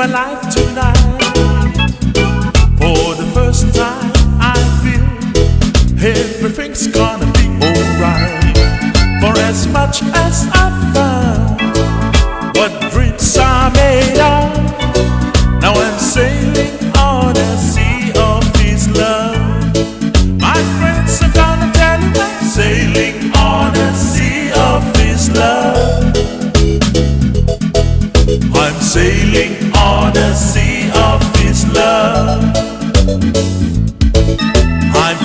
my life tonight. For the first time I feel everything's gonna be alright. For as much as I've found what dreams are made of, now I'm sailing on a sea of His love. My friends are gonna tell you I'm sailing on a sea of His love. I'm sailing on a sea of His love. I'm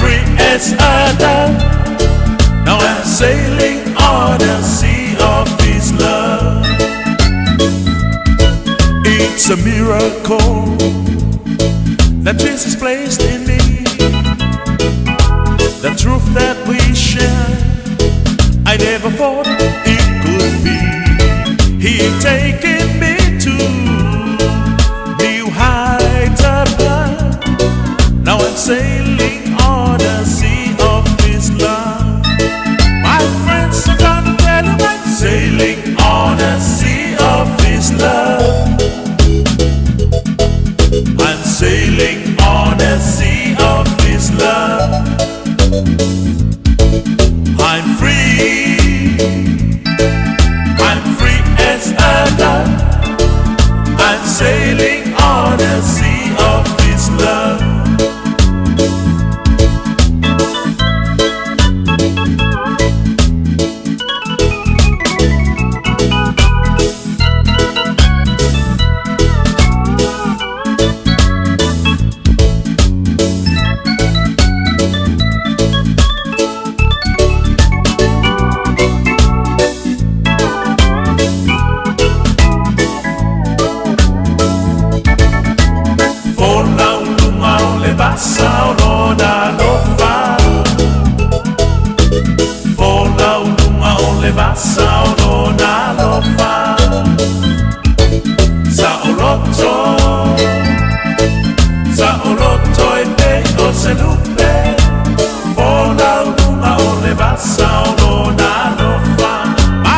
free as a dove. Now I'm sailing on a sea of His love. It's a miracle that Jesus placed in me, the truth that we share, I never thought it could be. He taken me to new heights above. Now I'm sailing on a sea of His love. My friends are gonna tell you I'm sailing on a sea of His love. I'm sailing on a sea of His love. I'm free as a dove. I'm sailing on a sea of His love.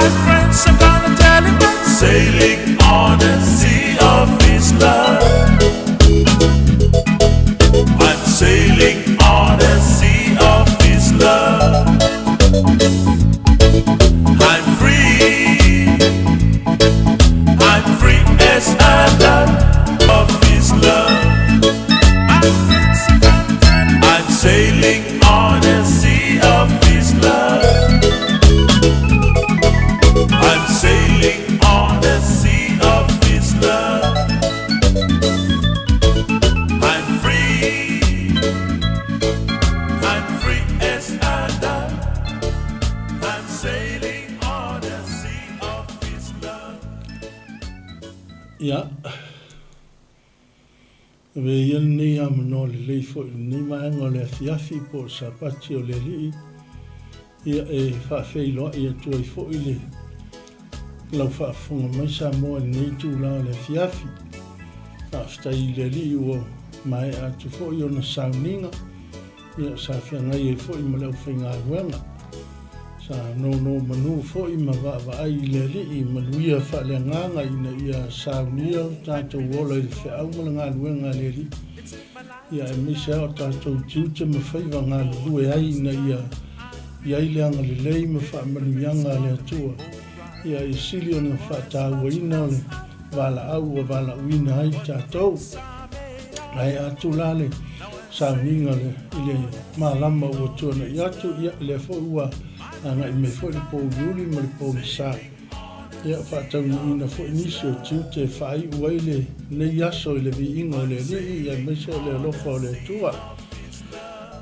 My friends are gonna tell you I'm sailing on a sea of His love. I'm sailing on a sea of His love. I'm free as a dove of His love. I'm sailing on a sea of His love. I'm sailing on a sea of His love. I'm free as a dove. I'm sailing on a sea of His love. Ja. We yen ni am no le fo ni ma ngole fiafi po sa pati o le li. Ia e fa feilo ia tu i fo ile. Lau fa funga mai sa mo ni tu la le fiafi. Fa sta i le li o mai a tu fo i ona sauninga. Ia sa fia ngai e fo i ma lau whainga ruanga. Sa no manu fo i ma va ai le li i manuia fa le nganga ina ia saunia tātou wola i wha au ma ngā ruanga le li. Ia e misa o tātou tiute ma whaiva ngā lue ai ina ia i leanga le lei ma wha manuianga le atua. Ia i sili o na wha tāua ina o le wala au o wala uina ai tātou. Ai atu lale sauninga le ile malama o tuana i atu ia le fo ua ana i me fo i pou yuri ma i pou i sa. Ia whatau ni ina fo inisi o tiute whai uai le yaso i le vi ingo le li ia mese le lofa o le tua.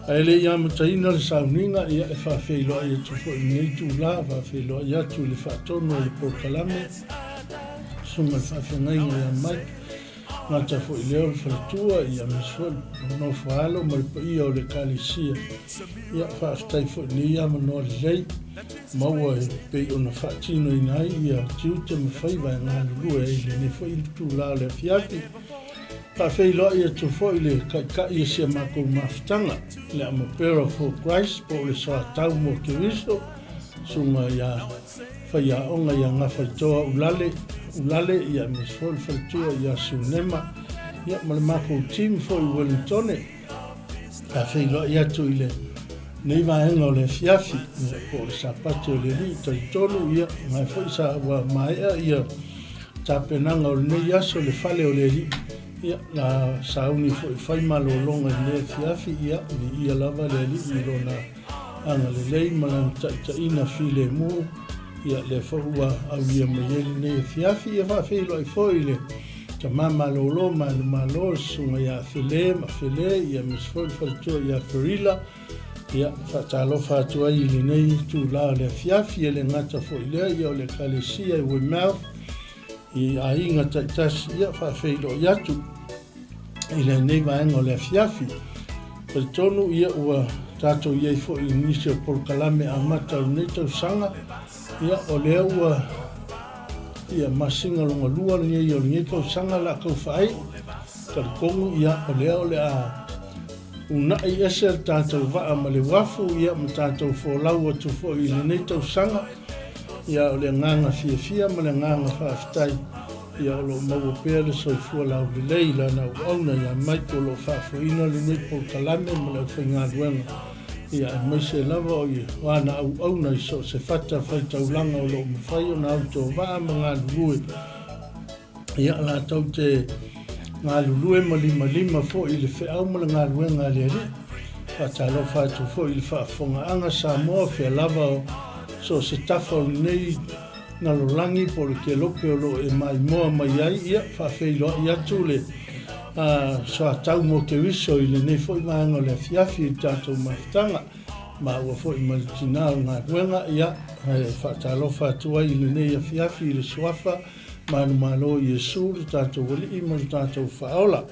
Ai le ia mataina le sauninga ia e whawheiloa i atu fo i neitu la whawheiloa i atu le whatono le pou kalame. Sunga whawhengainga ia mai. Ngata fo i leo le whatua ia mesfo no whaalo ma i pa ia o le kalisia. Ia whaaftai fo ni ia manoa le lei. Maua e pei o na whaatino i nai ia tiute ma whaiva e ngā lulua e le ne fo i tu la le fiati. Whawheiloa i atu fo i le kai i sia mako mawhitanga. Le amapera for Christ po le soa tau mo Kiristo. sunga ia whaia onga ia ngawhaitoa ulale ia misfol whaitua ia sunema ia malemako team fo i Wellington a whailo ia tu ile nei vaenga o le fiafi po le sapati o le li taitonu ia mai fo sa wa maea ia tapenanga o le nei aso le fale o le li ia la sauni fo i whai malolonga le fiafi ia ni ia lava le li i lona anga le lei malang taina file mu ia le fua au ia mayeli nei fiafi ia whawhilo i fo i le ta mama lolo malo sunga ia file ma file ia misfol fartua ia ferila ia whatalo whatua i le nei tu la le fiafi ia le ngata fo i lea ia o le kalesia i Weymouth i a inga taitasi ia whawhilo i atu i le nei vaenga o le fiafi per tonu ia ua tato ia i fo i nisi o polkalame a mata o nei tau sanga ia o lea ua ia masinga longa lua ni ia o nei tau sanga la kau whai karikongu ia o lea a unai ese tato vaa ma le wafu ia ma tato fo lau atu fo i le nei tau sanga ia o le nganga fia ma le nganga whaafitai ia o lo maua pēr le soifua lau le leila na uauna ia maiko lo whaafuina le nei polkalame ma le whainga duenga ia mai se lava o ia wana auauna i so se fata whaitaulanga o lo mawhai o na auto waa ma ngā lulue ia la tau te ngā lulue ma lima fo i le wheau ma le ngā luenga le ri whatalo whaitu fo i le whaafonga anga sa moa whea lava o so se tafa o nei na lo langi po le ke lope o lo e mai moa mai ai ia whawhelo i atu le so a tau mo ke wiso i le nei fo i maanga le fiafi i tātou maftanga ma ua fo i malitina o ngā ruenga ia whatalo whatua i le nei a fiafi i le suafa manu malo i e suru tātou wali i manu tātou whaola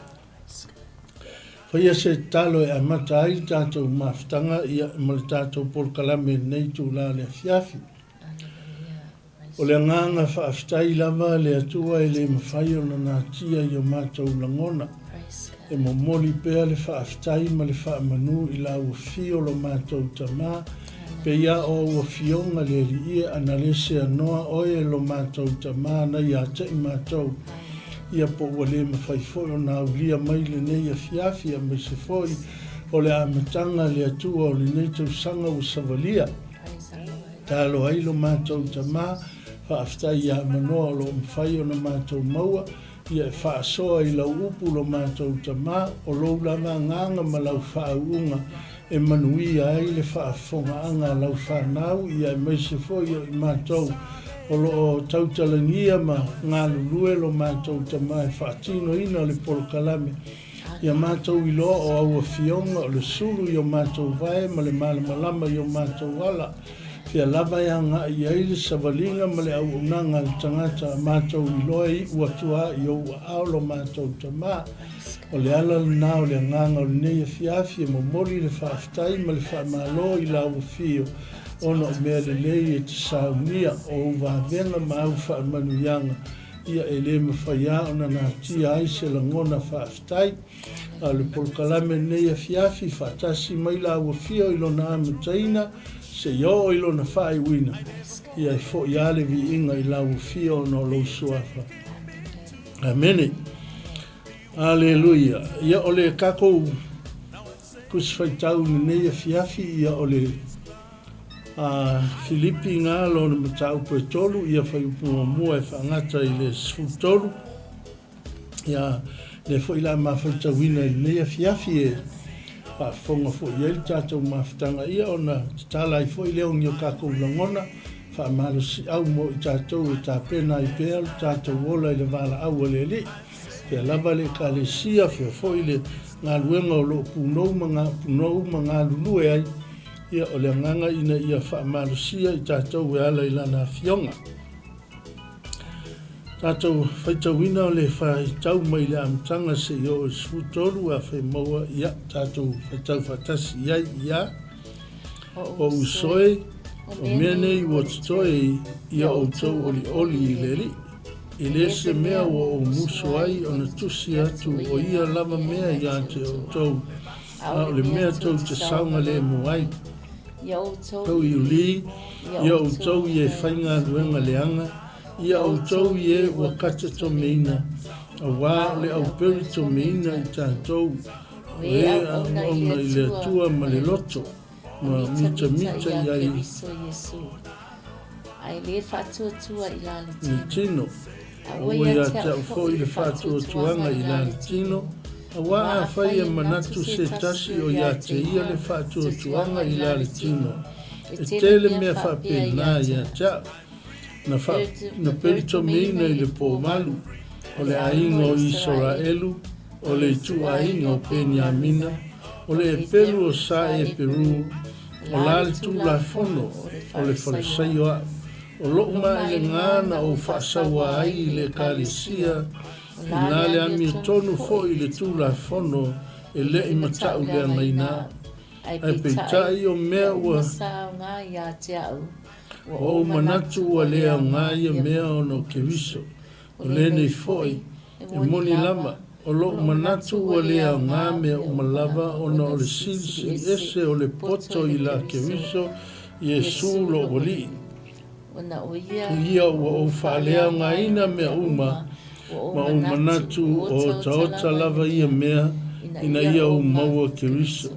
whaia se talo e amata ai tātou maftanga ia mali tātou polkalame nei tū la le fiafi o le nganga whaafitai lava le atua e le mawhai o na nātia i o mātou langona. E mo moli pēa le whaafitai ma le whaamanu i la ua fio lo mātou tamā. Pe ia o ua fionga le li ia ana lese anoa oe lo mātou tamā na ia te i mātou. Ia po ua le mawhai foi o nā ulia mai le nei a fiafi a mai se foi o le amatanga le atua o le nei tau sanga o Savalia. Talo ai lo mātou tamā. Whaafitai ia manoa lo mwhai o na mātou maua, ia e whaasoa i lau upu lo mātou tamā, o lo lava nganga ma lau whaaunga, e manui ai le whaafonga anga lau whanau, ia e meise foi o i mātou, o lo tautalangia ma ngā lulue lo mātou tamā, e whaatino ina le polkalame, ia mātou i loa o aua fionga, o le suru i o mātou vai, ma le malamalama i o mātou ala, Fia lava ia ngā i aile savalinga ma le au unanga le tangata mātou i loa i uatua i o ua aolo mātou tamā. O le ala le nā o le nganga o le nei a fiafi e mo mori le whaafitai ma le whaamalo i la ua fio. Ono mea le lei e te saunia o uwavenga ma au whaamanu ianga. Ia e le mawhaia o na nātia ai se la ngona whaafitai. A le polkalame nei a fiafi whaatasi mai la ua fio i lo na amataina. Se yo ilo na whai wina, ia i fo i ale vi inga i lau fio no lo suafa. Amene. Aleluia. Ia ole kako kuswhaitau ni nei a fiafi, ia ole Filipi ngā lo na matau pe tolu, ia whai upua mua e whangata i le sfutolu. Ia le fo i la mawhaitau wina i nei a fiafi e, whaafonga fo i ele tātou mawhitanga ia o na tala i fo i leo ngi o kākou langona, whaamalo si au mo i tātou e tā pena i pēr, tātou wola i le wala au le li. Pea lava le ka le sia, fea fo i le ngā luenga o lo punou ma ngā lulue ai, ia o le nganga ina ia whaamalo sia i tātou e ala i lana fionga. Tātou whaitawina o le whaitau mai le amtanga se i o sfutolu a whai maua ia tātou whaitau whatasi iai ia o usoe o mea nei ua titoe ia o tau oli i leri. I le se mea o muso ai o na tusi atu o ia lava mea i ante o tau a o le mea tau te saunga le mo ai. tau i uli, ia o tau i e whainga luenga leanga, ia o tau i e wakata to meina, a wā le au peri to meina i tātou, e a ona i le atua ma le loto, ma mita i ai ai le whātua i la le ni tino. O ia te au fo i le whātua tuanga i la le tino, a wā a whai e manatu se tasi o ia te ia le whātua tuanga i la le tino. E tele mea whape nā ia tea, na perito meina i le pō malu, o le ainga o Israelu, o le tu ainga o Penyamina, o le e pelu o sa e Peru, o la le tu la fono, o le whalasai o o lo ma le ngana o whaasawa ai i le kalisia, i nā le ami tonu fo i le tu la fono, e le i matau le angaina, ai peitai o mea ua, o manatu ua lea ngā ia mea o no kewiso, o le nei foi, e moni lama, o lo manatu ua lea ngā mea o malava o no le silsi ese o le poto i la kewiso, Yesu lo wali. Ia ua o whaalea ngā ina mea uma, ma o manatu o taota lava ia mea, ina ia o maua kewiso.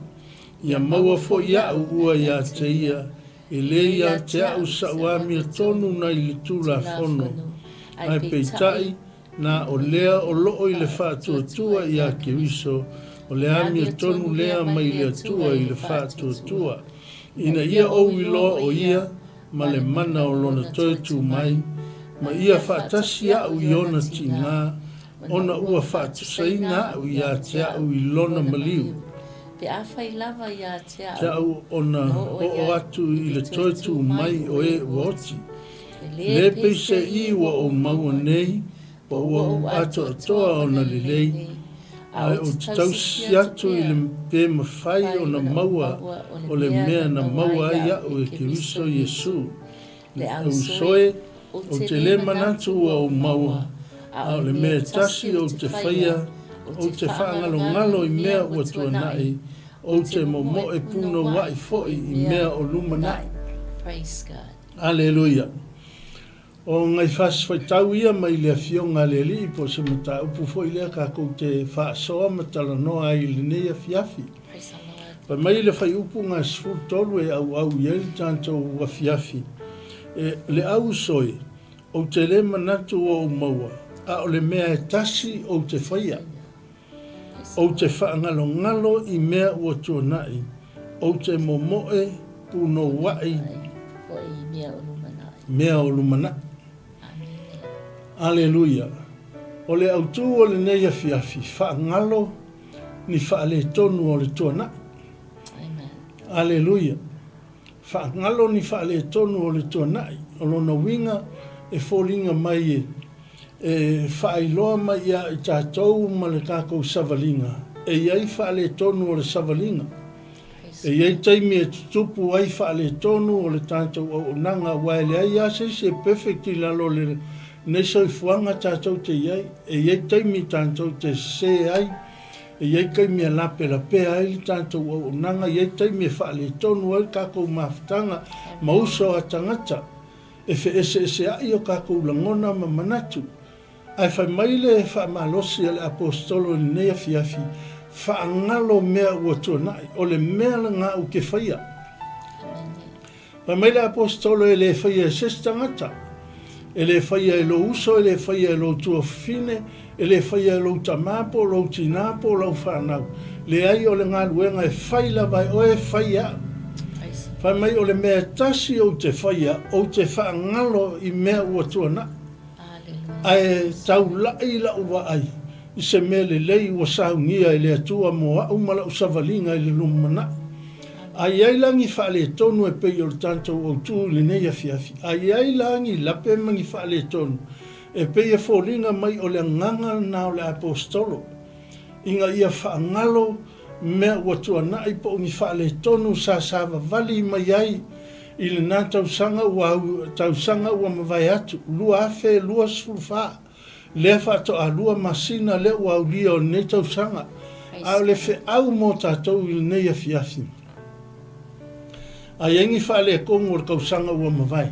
Ia maua fo ia ua ia te ia, e le ia te au sa ua mia tonu na i le tula fono. Ai peitai, na o lea o loo i le whātua ia kewiso, o le amia tonu lea mai le atua i le whātua. Ina ia o iloa o ia, ma le mana o lona toe tu mai, ma ia whaatasi au i ona ti ngā, ona ua whaatusai ngā au i a te au i lona maliu. Te au ona o atu i le toe tu mai o e uoti. Le peise i ua o maua nei, pa ua o ato atoa ona le lei, ai o te tausi atu i le pe mawhai o na maua, o le mea na maua ai au e ke wiso Yesu. Le au soe, o te le manatu ua o maua, au le mea tasi o te whaia, o te whaangalo ngalo i mea ua tuanai, o te momo e puno wai foi i mea o lumanai. Aleluia. O ngai fas foi tau ia mai le afionga le li po se mata upu foi le ka ko te fa soa matala no ai le nei afiafi. Pa mai le fai upu nga sfu tolu e au yel tanto wa fiafi. E le au soi o te le manatu o maua a o le mea tasi o te faia. O te fa ngalo i mea o tuanai. O te momoe puno wai mea o lumana. Aleluia. O le autu o le neia fiafi, wha ngalo ni wha le tonu o le tuana. Aleluia. Wha ngalo ni wha le tonu o le tuana. O lona winga e fōlinga mai e wha iloa mai ia i tātou ma le kākou savalinga. E iai wha le tonu o le savalinga. E iai taimi e tutupu ai wha le tonu o le tātou o nanga waile ai ase se perfecti lalo le nei soi fuanga tātou te iai, e iai taimi tātou te se ai, e iai kaimi a lape ai tātou o nanga, iai taimi e whaale tonu ai kākou mawhitanga, mauso a tangata, e whe ese ai o kākou langona ma manatu. Ai whai maile e wha malosi ale apostolo ni nea fiafi, wha ngalo mea ua tuanai, o le mea la ngā u ke whaia. Whai maile apostolo e le whaia e ses tangata, e le whaia e lo uso, e le whaia e lo tua fine, e le whaia e lo tamapo, lo tinapo, lo whanau. Le ai o le ngā luenga e whaila vai o e whaia. Whai mai o le mea tasi o te whaia, o te whaangalo i mea ua tuana. Ai tau lai la uwa ai, i se mea le lei ua saungia i le atua moa umala usavalinga i le lumana. Ai ai langi whaale tonu e pei o le tātou o tū le nei a fiafi. Ai ai langi lape mangi whaale tonu e pei e fōringa mai o le nganga na o le apostolo. Inga ia whaangalo mea ua tuanai po ngi whaale tonu sa sawa vali mai ai i le nā tausanga ua mawai atu. Lua afe, lua sfulfa. Lea whaato a lua masina le ua ulia o nei tausanga. Au le fe au mo tātou i le nei a fiafi. A yengi whaale kongo o kausanga ua mawai.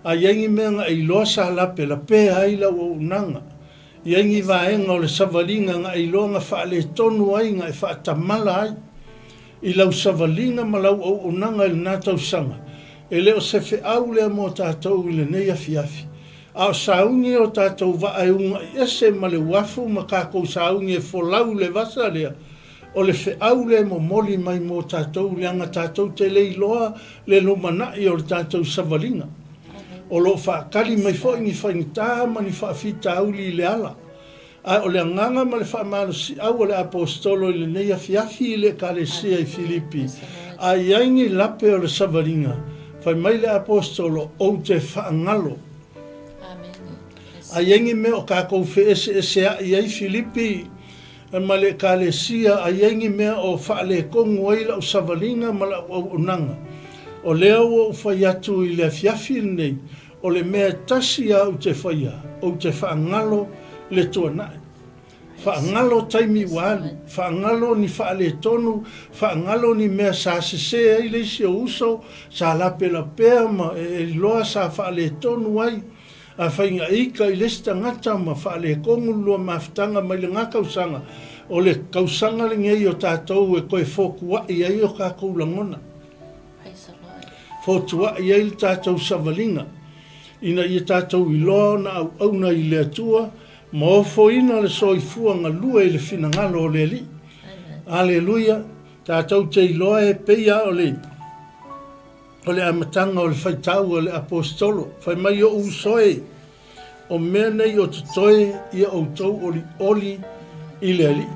A yengi menga i loa sa lape la pe haila o unanga. Yengi vaenga o le savalinga nga i loa nga whaale tonu ai nga i whaatamala ai. I lau savalinga ma lau o unanga i nātau sanga. E leo se fe au lea mo tātou i le nei afi. A o saungi o tātou vae unga i ese ma le wafu ma kākou saungi e folau le vasa lea. O le fe au le mo moli mai mo tātou leanga tātou te le iloa le lumanai o le tātou savalinga. O lo whaakari mai whaingi tā mani whaafita auli le ala. A o le anganga ma le whaamalo si au o le apostolo i le nei afi i le kalesia i Filipi. A iaingi lape o le savalinga. Whai mai le apostolo o te whaangalo. A iaingi me o kākou fe ese a iai Filipi. Ma le kalesia a yengi mea o whaale kongu aila o savalinga ma la o unanga. O leo o whaiatu i le afiafi nei, o le mea tasi au te whaia, o te whaangalo le tuanai. Whaangalo taimi wali, whaangalo ni whaale tonu, whaangalo ni mea sa sesea i le si o uso, sa lape la pea ma e loa sa whaale tonu ai. A whainga ika i lesta ngata ma whaale kongu lua mawhitanga mai le ngā kausanga. O le kausanga le ngei o tātou e koe fōkua i ai o kākou langona. Fōtua i ai le tātou savalinga. Ina i tātou i loa na au auna i le atua, ma ofo ina le soifua ngā lua i le finangalo o le li. Aleluia, tātou te i loa e peia o le amatanga o le whaitau o le apostolo. Whai mai o usoe, o mea nei o tutoe ia o tau oli i le ali.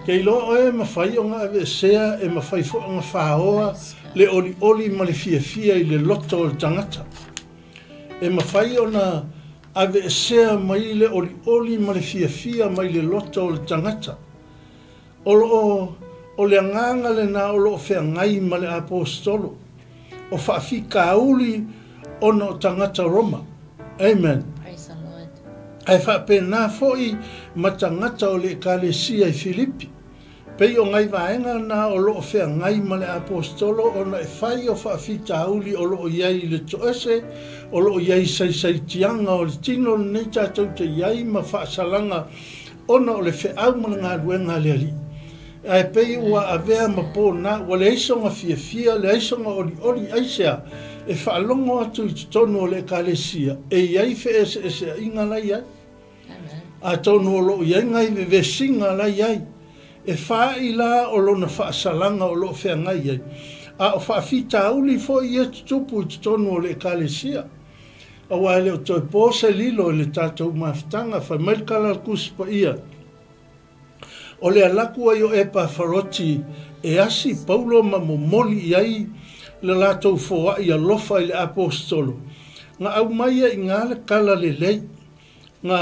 Kei loa oe mawhai o ngā sea e mawhai fo ngā whaoa le oli ma le fia i le loto o le tangata. E mawhai o ngā ave sea mai le oli ma le fia mai le loto o le tangata. O le anganga le na o lo whea ngai ma le apostolo. O whaafika auli o no tangata Roma. Amen. Praise the Lord. Ai whaape nā foi ma tangata o le kalesia i Filipi. Pei o ngai vaenga nā o loo whea ngai ma le apostolo o na e whai o whaafita auli o loo iai le toese, o loo iai sai tianga o le tino nei tātou te iai ma whaasalanga o na o le whea ma ngā ruenga le ali. Ai pei ua avea ma pō nā, wa le aisonga fia, le aisonga oli aisea, e whaalongo atu i tonu o le kalesia, e iai whe ese inga lai ai. A tonu o loo iai ngai ve singa lai ai. E wha i la o lona whaasalanga o loo whea ngai ai. A o whaafita auli fo i e tupu i tonu o le kalesia. A wai leo toi pōse lilo le tātou mawhitanga, whai maikala kuspa ia. O le alaku ai o Epafroti e asi Paulo ma momoli ai le latou foa i alofa i le apostolo. Nga au mai i ngā le kala le lei, ngā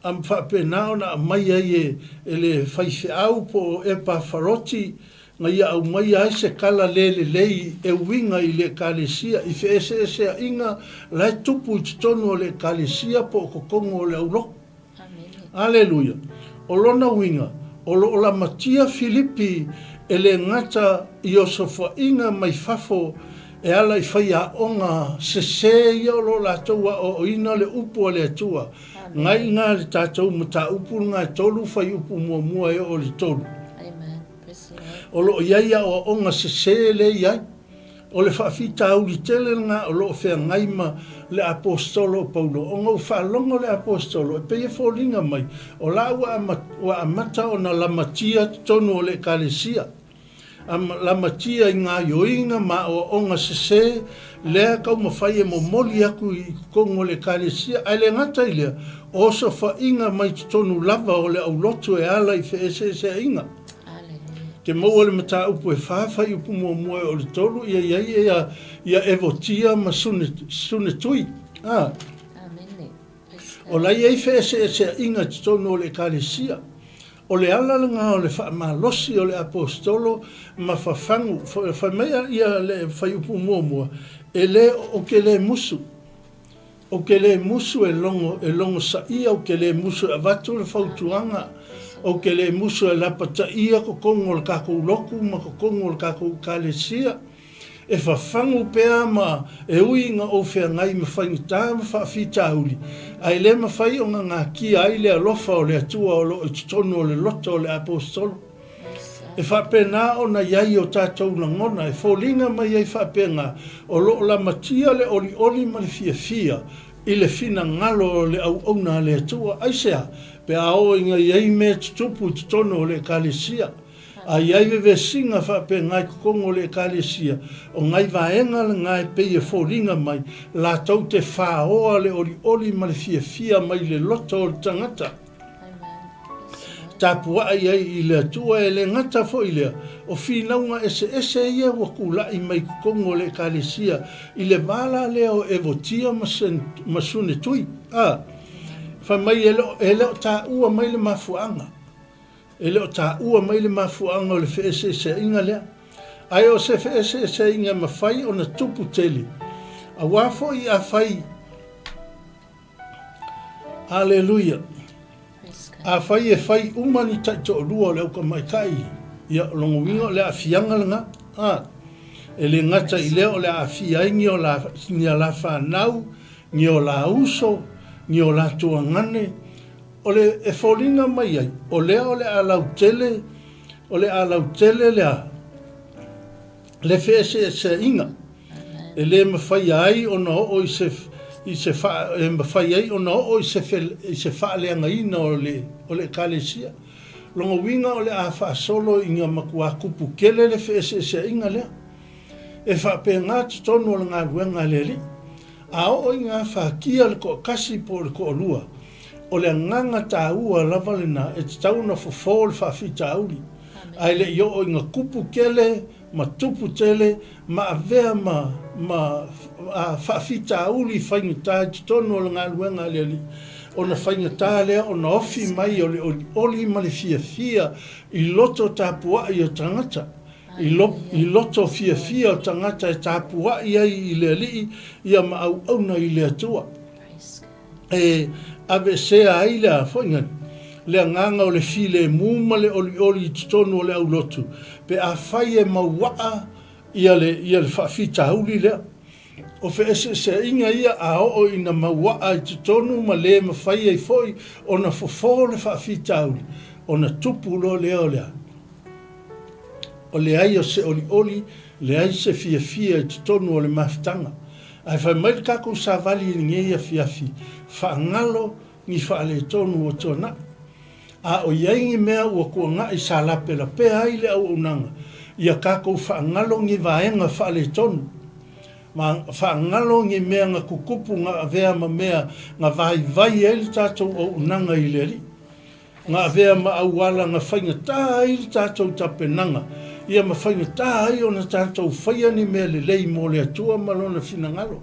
am whapenao na mai ai e le whaife au po Epafroti, nga ia au mai ai se kala le lei e winga i le kalesia, i fe ese a inga lai tupu i tonu o le kalesia po kokongo o le auroko. Aleluia. O lona winga. O lo la matia Filipi e le ngata i o sofa inga mai fafo e ala i whaia onga se ia o lo la toua o ina le upu le atua. Ngai ngā le tātou mata upu ngā tolu whai upu mua e o le tolu. O lo iaia o onga se le iai. O le whaafita au li tele ngā o lo whea ngaima le apostolo Paulo. O ngau whaalongo le apostolo, e peia fōlinga mai. O la wa amata o na lamatia tonu o le kalesia. Lamatia i ngā yoinga ma o onga sese, lea kau mawhai e momoli aku i kongo le kalesia. Ai le ngata i lea, o so whainga mai tonu lava o le aulotu e ala i whe ese inga. Te maua le mata upu e whawhai upu mua o le tolu, ia evotia ma sune tui. O lai ei whe ese inga tonu o le kalesia. O le alalanga o le whaamalosi o le apostolo ma whawhangu. Whamea ia le whai upu mua. E le o ke le musu. O ke le musu e longo sa ia, o ke le musu e vatu le whautuanga. O ke le musu e lapata ia ko kongo le kakou loku ma ko kongo le kakou kalesia. e whawhangu pēa ma e ui ngā o whea ngai me whaingita me whaafita uli. Ai le ma whai o ngā ki ai le alofa o le atua o lo i tutonu o le loto o le apostolo. E whapena o na iai o tātou na ngona, e wholinga mai ei whapena o lo la matia le oli oli ma le fia fia, i le fina ngalo o le au auna le atua, aisea, pe a o inga iei me tutupu tutono o le kalesia. A iai wewe singa whape ngai kukongo le kalesia, o ngai vaenga le ngai pe e wholinga mai, la tau te whaoa le oli oli ma le fia fia mai le loto o le tangata. Tapua ai i le atua e le ngata fo i lea, o whinaunga ese ia wakula i mai kukongo le kalesia, i le wala lea o evotia masune tui. Whai mai e leo tā ua mai le mafuanga. E leo tā ua mai le mafuanga o le wheese inga lea. Ai o se wheese inga mawhai o na tupu tele. A wafo i a whai. Alleluia. A whai e whai umani taito o lua leo ka mai kai. Ia longo wingo le a fianga langa. E le ngata i leo le a fiaingi o la whanau, ni o la uso, ni o la tuangane. O le e wholinga mai ai. O lea o le a lautele, o le a lautele lea. Le wheese inga. E le mawhai ai o no o i se mawhai ai o no o i se whaaleanga ina o le kalesia. Longa winga o le a whaasolo inga makua kupu kele le wheese inga lea. E whape ngā titono le ngā ruenga le li. A o inga whaakia le ko kasi po le ko lua. O le nganga tā ua lava le na e tauna fofo le whaafita auri. Ai le io o inga kupu kele, ma tupu tele, ma avea ma whaafita auri whaingita titono le ngā ruenga le li. O na whaingita lea, o na ofi mai o le oli ma le fia i loto tāpua i o tangata. I loto fia o tangata e tāpua i ai i le li i a ma au auna i le atua. E ave sea ai lea whaingan. Lea nganga o le file muma le oli i tutonu o le au lotu. Pe a whai e mawaa i a le whaafita hauli lea. O wheese se inga ia a o ina mawaa i tutonu ma le ma whai e foi o na fofo le whaafita hauli. O na tupu lo lea o lea. O le ai o se oli, le ai se fia i tutonu o le mafitanga. Ai whai mai kako sa vali i ngei a fiafi, whaangalo ni whaale tonu o tōna. A o iengi mea ua kua ngai sa lape la pe ai le au unanga. Ia kako whaangalo ngi vaenga whaale tonu. Ma whaangalo ngi mea nga kukupu nga avea ma mea nga vai e li tātou o unanga i le li. Nga avea ma auala nga whaingata i li tātou tapenanga. Ia ma whaingata ai o na tātou whaia ni mea le lei mo le atua malona fina ngalo.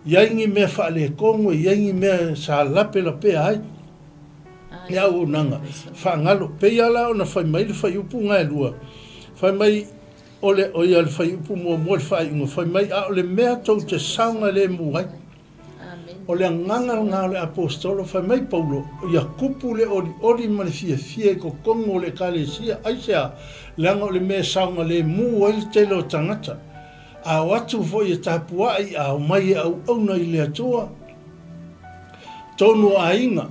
Iengi mea whaale kongo, iengi mea sa lape ai. Ia o nanga. Whaangalo. Pei ala o na whai mai le whai upu ngai lua. Whai mai ole o ia le whai upu mua le whai ingo. Whai mai a o le mea tau te saunga le muai. O le nganga ngā le apostolo whai mai paulo. Ia kupu le oli ma le fia ko kongo le kalesia. Aisea leanga o le mea saunga le muai le tele o tangata. A watu fo i tāpua ai a o mai au auna i le atua. Tono a inga.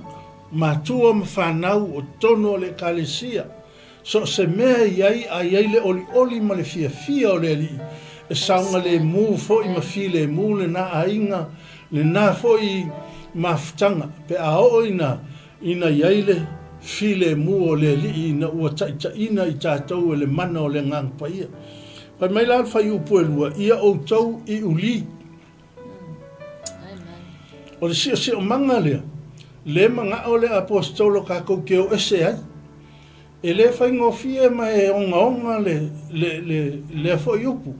Matua ma whanau o tono o le kalesia. So se mea iai a iai le oli ma le fia o le li. E saunga le mu fo i ma fi le mu le na a inga. Le na fo i mafutanga. Pe a o ina iai le fi le mu o le li ina ua taita ina i tātou e le mana o le ngang paia. Pai mai la whai upu e lua, ia o tau i uli. O le si o manga lea. Le manga o le apostolo kako ke o ese ai. E le whai ngofia ma e onga le whai upu.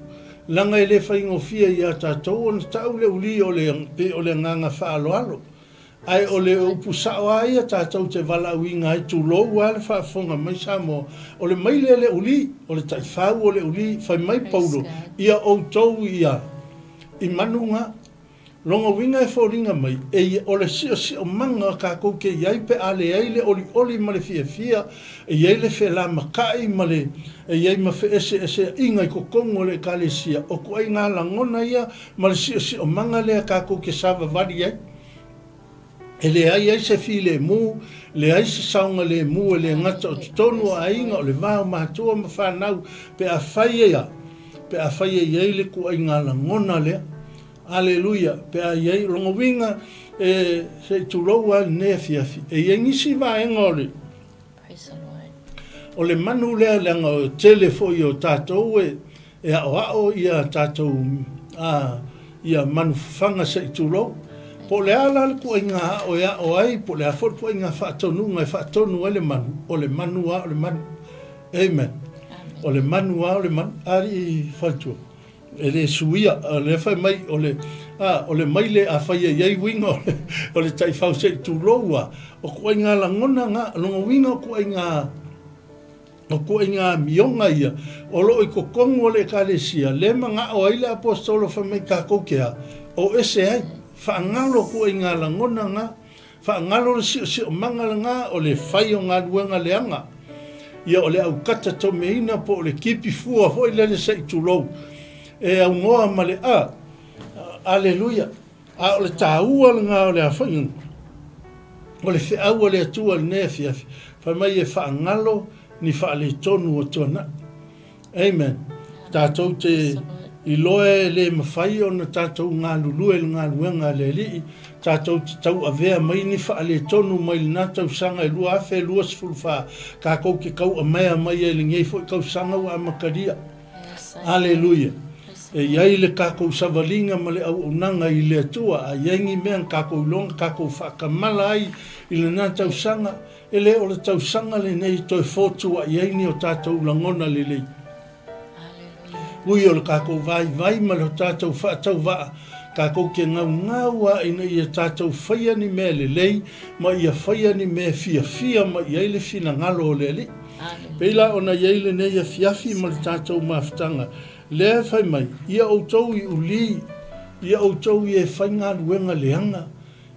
Langa e le whai ngofia i a tātou o na tau le uli o le nganga whaaloalo. Ai o le upu sao ai a tātou te wala uinga ai tu lou a le whaafonga mai sa mo. O le mai le uli, o le taifau o le uli, whai mai paulo. Ia o tau ia i manunga longa winga e fōringa mai, e o le si o manga kākou ke iai pe ale eile oli ma le fia, e iai le fe la makai ma le, e iai ma fe ese inga i kokongo le kalesia, o kua i ngā langona ia, ma le si o manga le kākou ke sava wari ai. E le ai se fi le mu, le ai se saunga le mu, e le ngata o tonu a inga, o le vāo mātua ma whanau, pe a whaia iai le kua i ngā langona lea. Aleluia, pe a iei longa winga e se tuloua ne fiafi. E iei nisi vaenga ole. O le manu lea langa o telefoi o tātou e ao ia tātou ia manufanga se tulou. Po le ala le kua inga o ia o ai, po le afor kua inga whaatonu, ngai whaatonu o le manu. O le manu o le manu. Amen. O le manu o le manu. Ari whatua. E le suia, le fai mai, o le mai le a whaia iei winga, o le tai whau se tu loua, o kua inga langona ngā, longa winga o kua inga mionga ia, o lo i kokongo le kalesia, le manga o aile apostolo wha mai kākoukea, o ese ai, whaangalo kua inga langona ngā, whaangalo le si o mangala ngā, o le whai o ngā luenga leanga, ia o le au kata to meina po o le kipi fua, fo i le se tu lou, e au ngoa ma le aleluia, a o le tāua le ngā o le awhainga, o le whiaua le atua le nefiafi, whai mai e whaangalo ni whaale tonu o tona. Amen. Tātou te iloe le mawhai o na tātou ngā lulue le ngā luenga le li, tātou te tau avea mai ni whaale tonu mai le nātau sanga e lua awhe lua sifulwha, kā kou ke kau a mea mai e le ngei fo i kau sanga wa makaria. Aleluia. E iai le kākou savalinga ma le au unanga i le atua, a iengi mea kākou longa, kākou whakamala ai i le nā tausanga, e le o le tausanga le nei toi fōtua iai ni o tātou langona le lei. Ui o le kākou vai ma le o tātou whaatau waa, kākou ke ngau a ina i a tātou whaia ni mea le lei, ma i a whaia ni mea fia ma iai le fina ngalo o le li. Peila ona iai le nei a fiafi ma le tātou maafutanga, le fai mai, ia outou i uli, ia outou i e whai ngā luenga leanga,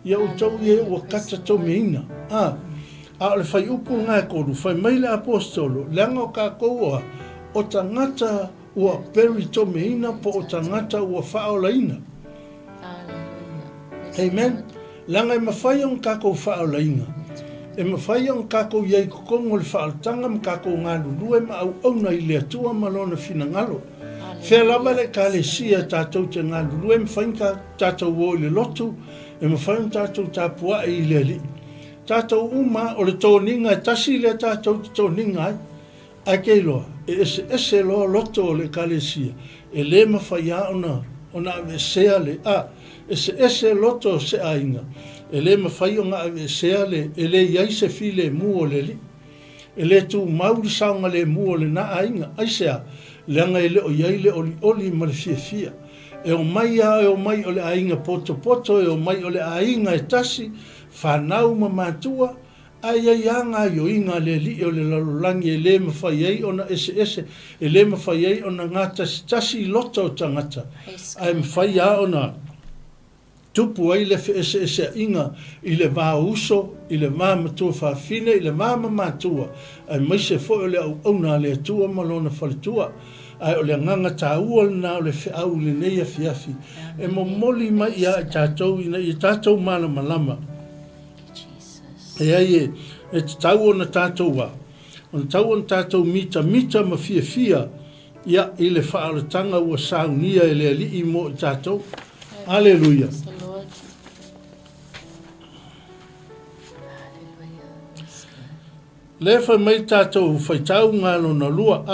ia outou i e wakata tau meina. A le whai upu ngā koru, whai mai le apostolo, leanga o kākoua, o tangata ua peri tau meina po o tangata ua whaolaina. Amen. Leanga e mawhai on kākou whaolaina. E mawhai on kākou iei kukongo le whaoltanga ma kākou ngā lulue ma au auna i le atua malona fina ngalo. Whea lava le kalesia tātou te ngā lulue mwhainka tātou o le lotu, e mwhain tātou tāpua i le li. Tātou uma o le tōninga e tasi le tātou te tōninga ai. Ai kei loa, e ese loa loto o le kalesia, e le mawhai a ona ave sea le ese loto se ainga, e le mawhai o ngā ave sea le, e le iai se fi le mu o le li. E le tu mauri saunga le mu o le na ainga, ai sea, leanga ele o iai le oli ma le fia. E o mai o le ainga poto, e o mai o le ainga e tasi, whanau ma mātua, ai anga yo inga le li o le lalolangi e le mawhai ei ona ese, e le mawhai ei ona ngā tasi loto o tangata. Ai mawhai a ona tupu ai le ese inga i le vā uso, i le vā matua whawhine, i le vā mātua, ai maise fo o le au na le atua malona whaletua. Ai o le nganga tāua na o le whiau le neia fiafi. E mo moli mai ia i tātou ina i tātou malama. E ai e tau o na tātou wa. O na tau o na tātou mita ma fia ia i le whaalatanga ua saunia e le ali i mo i tātou. Aleluia. Le whai mai tātou whaitau ngā lona lua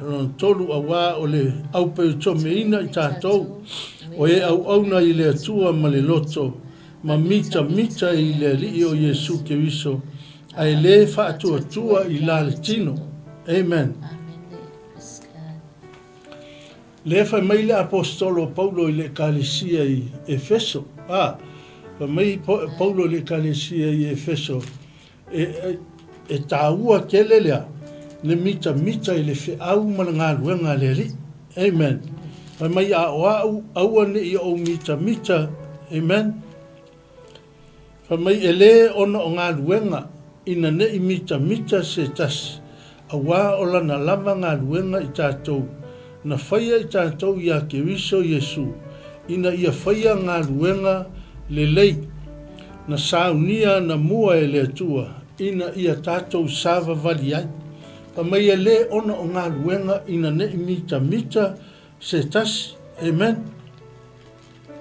lona tolu a wā o le au peo tome ina i tātou, o e au na i le atua ma le loto, ma mita i le li o Jesu Keriso, ai le whaatua i la le tino. Amen. Le whai mai le apostolo Paulo i le kalesia i Efeso, whai mai Paulo le kalesia i Efeso, e tāua kele lea, le mita i le whiau ma le ngā luenga le li. Amen. Wai mai a oa aua ne i o mita Amen. Whamai ele ona o ngā luenga ina ne i mita se tas. A wā o lana lava ngā luenga i tātou. Na whaia i tātou i a Keriso Yesu. Ina ia whaia ngā luenga le lei. Na saunia na mua e le atua. Ina ia tātou sāva vali ai. Whamai ele ona o ngā luenga ina ne i mita se tas. Amen.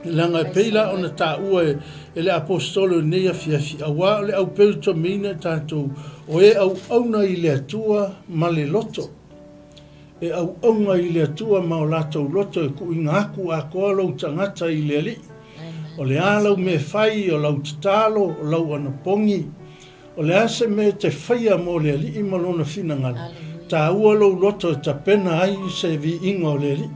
Langa peila ona ta ua e le apostolo nea fiafi awa le au peuto mina tātou o e au auna i le atua ma le loto. E au auna i le atua ma o lātou loto e ku inga aku a koa lau tangata i le ali. O le alau me whai o lau tatalo o lau anapongi. O le ase me te whaia mo le ali i malona finangana. Tā ua lau loto e ta pena ai se vi inga o le ali.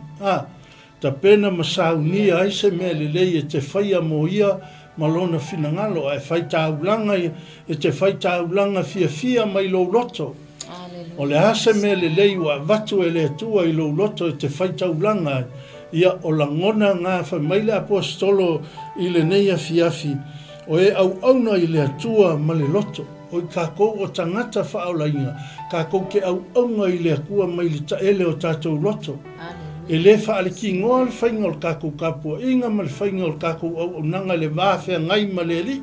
Ta pena masaunia ai se mea lelei e te whaia mo ia malona finangalo. E whai taulanga e te whai taulanga fia mai lo loto. O le ase mea lelei wa vatu e le atua i lo loto e te whai taulanga. Ia o la ngona ngā whamaile apostolo i le neia fiafi. O e au auna i le atua ma le loto. O i kākou o tangata whaolainga. Kākou ke au auna i le akua mai le taele o tātou loto. E le whaale ki ngoa le whainga o kākou kapua inga ma le whainga o kākou au nanga le wāwhea ngai ma le li.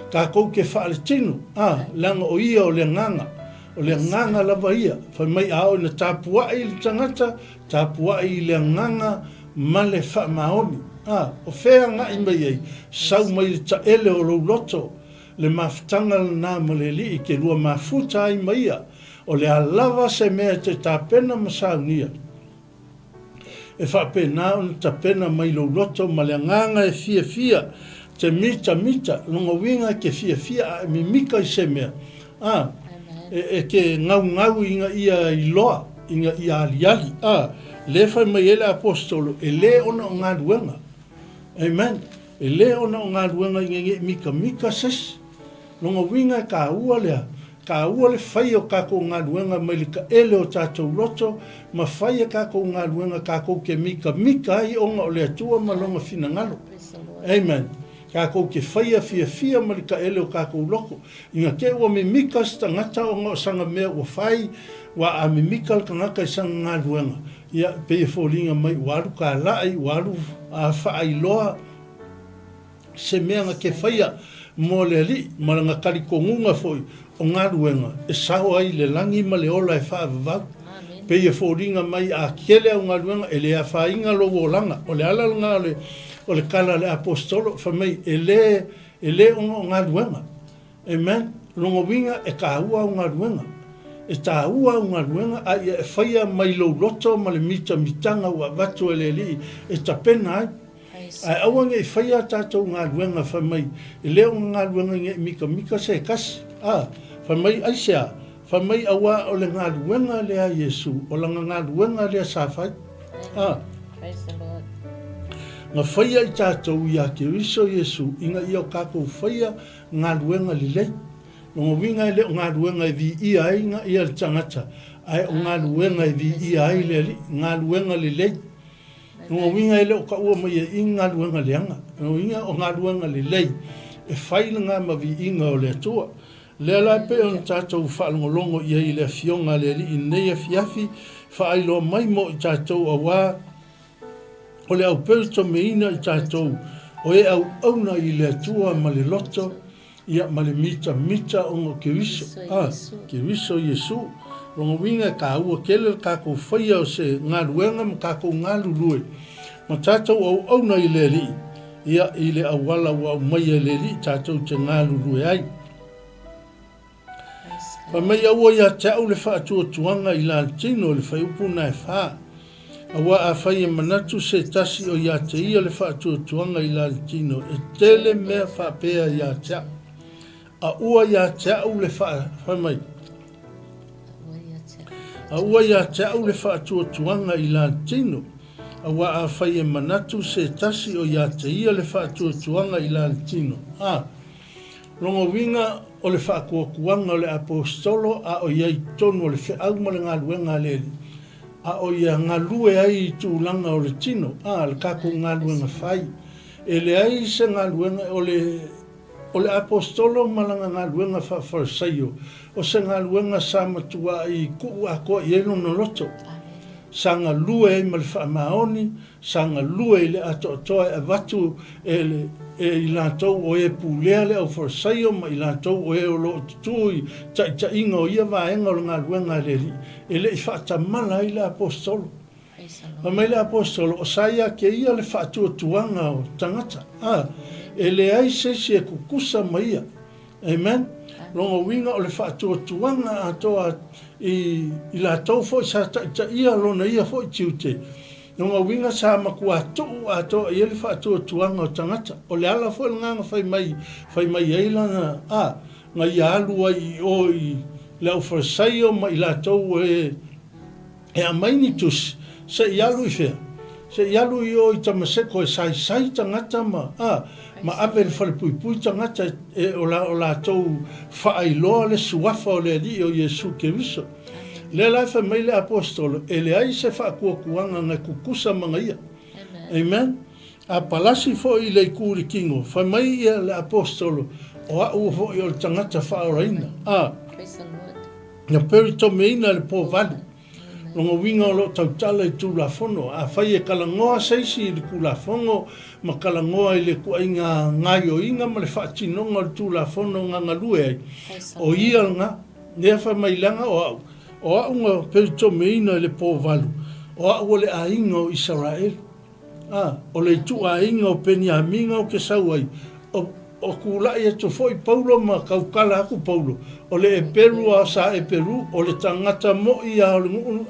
Kākou ke whaale tinu, langa o ia o le nganga. O le nganga lava ia. Whai mai ao na tāpuai le tangata, tāpuai le nganga ma le wha maoni. O whea ngai mai ei, sau mai le taele o lo loto. Le mawhtanga na ma le li i ke lua mafuta ai mai ia. O le alawa se mea te tāpena masaunia. E whapena o ta pena mai lo loto ma le nganga e fia te mita longa winga ke fia a mimika i se mea e ke ngau inga ia i loa inga ia aliali le whai mai ele apostolo e le ona o ngā luenga amen e le ona o ngā luenga inga mika ses longa winga e ka ua lea ka ua le whai o kako ngā luenga mai li ka ele o tātou loto, ma whai o kako ngā luenga kako ke mika ai onga o le atua ma longa finangalo. Amen. Kako ke whai a fia ma li ka ele o kako loko. Inga ke ua me mika sta ngata onga o sanga mea ua whai, wa a me mika ka ngaka i sanga ngā luenga. Ia pe e fōlinga mai waru ka lai, waru a whaai loa, se mea nga ke whai a mo le li, ma nga karikongunga foi, o ngā ruenga, e saho ai le langi ma le ola e whaavavau. Pe e fōringa mai a kele au ngā ruenga, e le a whainga lo o langa, o le ala ngā o le kala le apostolo, whamei, e le o ngā ruenga. Amen. Rongo winga e ka ua o ngā ruenga. E tā ua o ngā ruenga, a ia e whaia mai lo loto ma le mitanga ua watu e le li, e ta pena ai. Ai awange e whaia tātou ngā ruenga whamei, e le o ngā ruenga nge mika se kasi. Whamai aisea, whamai awa o le ngā ruenga lea Yesu, o langa ngā ruenga lea sāwhai. Praise the Lord. Ngā whaia i tātou i a Keriso Yesu, inga i o kākou whaia ngā ruenga li lei. Nongo winga le o ngā ruenga i vi ia ai ngā ia le tangata. Ai o ngā ruenga i vi ia ai le li, ngā ruenga li lei. Nongo winga le o ka ua mai i ngā ruenga le anga. Nongo winga o ngā ruenga li lei. E whaila ngā ma vi inga o le atua. Le ala pe on tātou whaalongolongo ia i le fionga le li i neia fiafi whaailo mai mo i tātou a wā o le au peuto me ina i tātou o e au auna i le atua ma le loto ia ma le mita o ngo Keriso Keriso Yesu rongo winga ka ua kele kako whaia o se ngā ruenga ma kako ngā lurue ma tātou au auna i le li ia i le awala wa mai le li tātou te ngā lurue ai. Pa mai aua ia te au le whaatua tuanga i la tino le whaiupuna e wha. Awa a whai e manatu se tasi o ia te ia le whaatua tuanga i la tino e tele mea whapea ia te au. A ua ia te au le whamai. A ua ia te au le whaatua tuanga i la tino. Awa a whai e manatu se tasi o ia te ia le whaatua tuanga i la tino. Rongo winga o le whaakuakuanga o le apostolo a o iai tonu o le whiau ma le ngā luenga leli. A o ia ngā lue ai i tūlanga o le tino, le kako ngā luenga whai. e le ai se galuega o le apostolo malanga galuega faafalasaio o se galuega sa matua i ku'u akoa i ai lona loto sa galue ai ma le faamaoni sa galue i le ato'atoa e avatu e i latou o e pulea le aufalasaio ma i latou o e o loo tutu i taʻitaʻiga o ia vaega o le galuega le alii e leʻi faatamala ai le apostolo mai le apostolo o sa ia ke ia le faatuatuaga o tagata e leai sesi e kukusa ma ia amen longa winga o le faatuatuaga atoa i latou foʻi sa taʻitaʻia lona ia foʻi tiute longa winga sa makua tuu atoa ia le faatuatuaga o tagata o le ala foʻi le gaga fai mai ai laga ga ia alu ai o i le aufalasaio ma i latou e amaini tusi se ialu i fea se ialu i o i tamaseko e saisai tagata ma ave le falepuipui tagata o latou faailoa le suafa o le alii o iesu keriso le lai faimai le apostolo e leai se faakuakuaga gai kukusa magaia amen a palasi foʻi i le ikurikigo faimai ia le apostolo o aʻu foʻi o le tagata faaoraina na peritomeina le povalu longa winga o lo tautala i tulafono a fai e kalangoa seisi i le kulafongo ma kalangoa i le kuainga ngaio inga ma le whaatinonga o le tulafono ngangalue ai o ia nga nea wha mailanga o au nga peritomeina i le pōvalu o au le ainga o Israel o le tu ainga o Peniaminga o ke sau ai o kulai e to foi Paulo ma kaukala aku Paulo o le Peru a sa e Peru o le tangata mo ia o le ngunu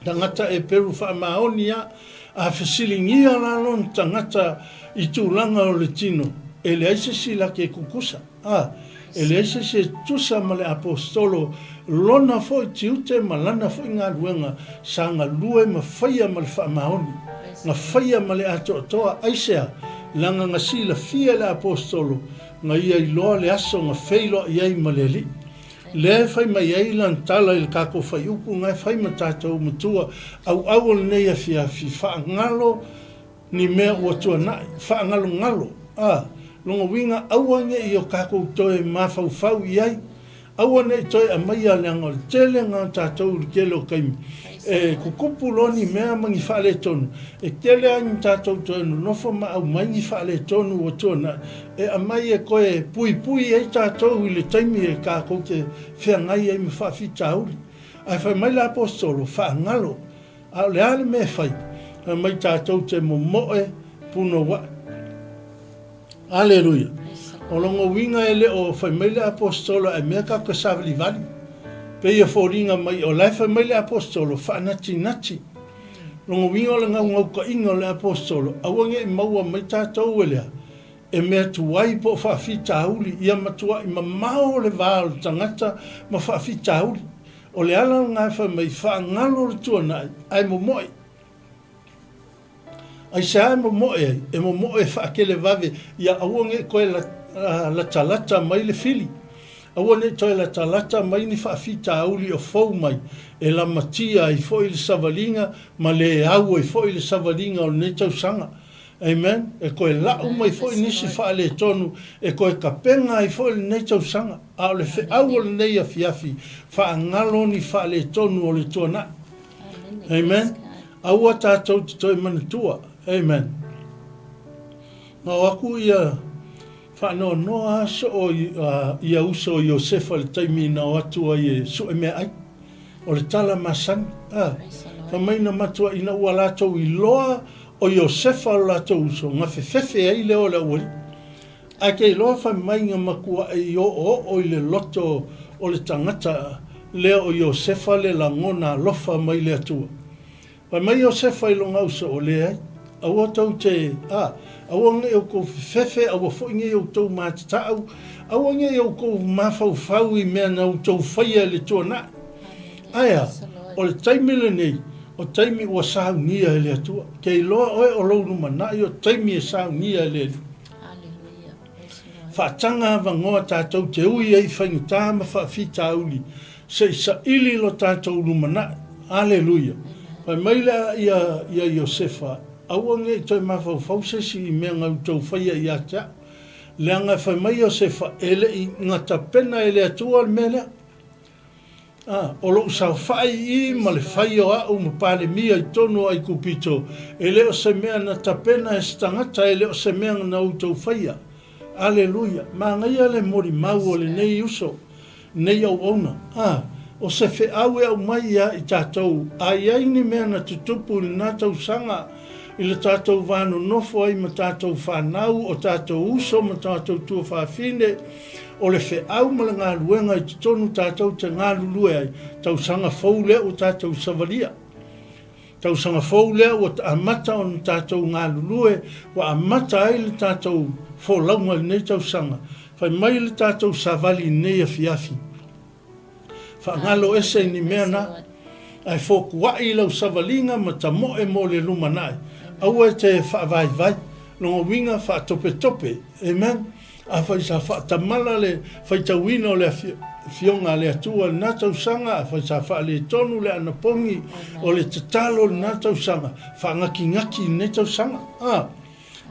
tangata e Peru fa maoni a fesilingia la lon tangata i tūlanga o le tino e le aise si la ke kukusa e le aise se tusa ma le apostolo lona foi tiute ma lana foi ngā luenga sa ngā lue ma whaia ma le wha maoni ngā whaia ma le ato toa aisea langa nga sila fia le apostolo nga ia i loa le aso nga feilo i ai ma le li le fai mai ai lan tala il kako fai upu ngai fai ma tātou matua au le nei a fia fi whaangalo ni mea ua tua nai whaangalo longa winga awange i o kako toe mawhau i ai awane toi a mai a leanga le tele ngā tātou le kelo kaimi kukupu loni mea mangi whaale tonu e tele angi tātou tonu nofo ma au mangi whaale tonu o tona a mai e koe pui e tātou i le taimi e kako ke whiangai e me whaafi tāuli ai whai mai la apostolo whaangalo a le ale me whai mai tātou te momoe puno wa Aleluia o longo winga ele o fai mai le apostolo e mea kako savali vali pe ia fōringa mai o lai fai mai le apostolo whaanati longo winga o le ngau ka inga le apostolo awange i maua mai tātou elea e mea tuai po whaafi tāuli ia matua i mamao le vāo tangata ma whaafi tāuli o le ala ngai fai mai whaangalo le tuana ai momoi ai sa momoe e momoe whaakele vave ia awange koe la talata mai le fili awane toi la talata mai ni whaafita auli o fau mai e la matia i foi le savalinga ma le au i foi le savalinga o ne tausanga amen e koe lau mai foi nisi whaale tonu e koe kapenga i foi le ne tausanga a le fe au le nei a fiafi whaangalo ni whaale tonu o le tuana amen aua tātou te toi manatua amen ma waku ia whanau noa so o ia uso o Iosefa le taimi na o atua i so e mea ai o le tala masan whamaina matua ina ua lātou i loa o Iosefa o lātou uso ngā whewhewe ai leo le uari a kei loa whamainga makua i o i le loto o le tangata leo o Iosefa le langona lofa mai le atua whamai Iosefa i longa uso o le ai aua tau te aua nge o kou whewhe, aua fo nge o tau mātatau, aua nge o kou mawhau i mea nau tau whaia le tuana. Aia, o le taimile nei, o taimi ua sāu ngia e le atua. Kei loa oe o lounu manai o taimi e sāu ngia e le atua. Whaatanga vangoa tātou te ui ei whaingutā ma whaafi tāuli, se isa ili lo tātou lumana. Aleluia. Pai maila ia Iosefa, Aua nge toi mawhau se I mea ngau tau whaia I atea. Lea ngai whai mai o se wha ele I ngata pena ele atua le mea lea. O lo usau whai I ma le whai o au ma pale mia I tonu ai kupito. Ele o se mea na tapena e stangata ele o se mea na utau whaia. Aleluia. Ma ngai ale mori mau o le nei uso. Nei au ona. O se fe au e au mai ia I tātou. Ai ai ni mea na tutupu ni nā tau sanga. I le tātou wāno nofo ai ma tātou whanau, o tātou uso ma tātou tua whawhine, o le whe au ma le ngā luenga I tonu tātou te ngā lulue ai, tau sanga fōule o tātou savalia. Tau sanga fōule o ta amata o tātou ngā lulue, wa amata ai le tātou fōlaunga nei tau sanga, whai mai le tātou savali nei a fiafi. Whaangalo ese ni mea na, ai fōku wai lau savalinga ma ta moe mo le lumanai. Aua te whaavai vai, longa winga whaatope tope, amen. A whai sa whaatamala le whaitawina o le fionga le atua le nātau sanga, a whai sa wha le tonu le anapongi o le tatalo le nātau sanga, whaangaki ne tau sanga,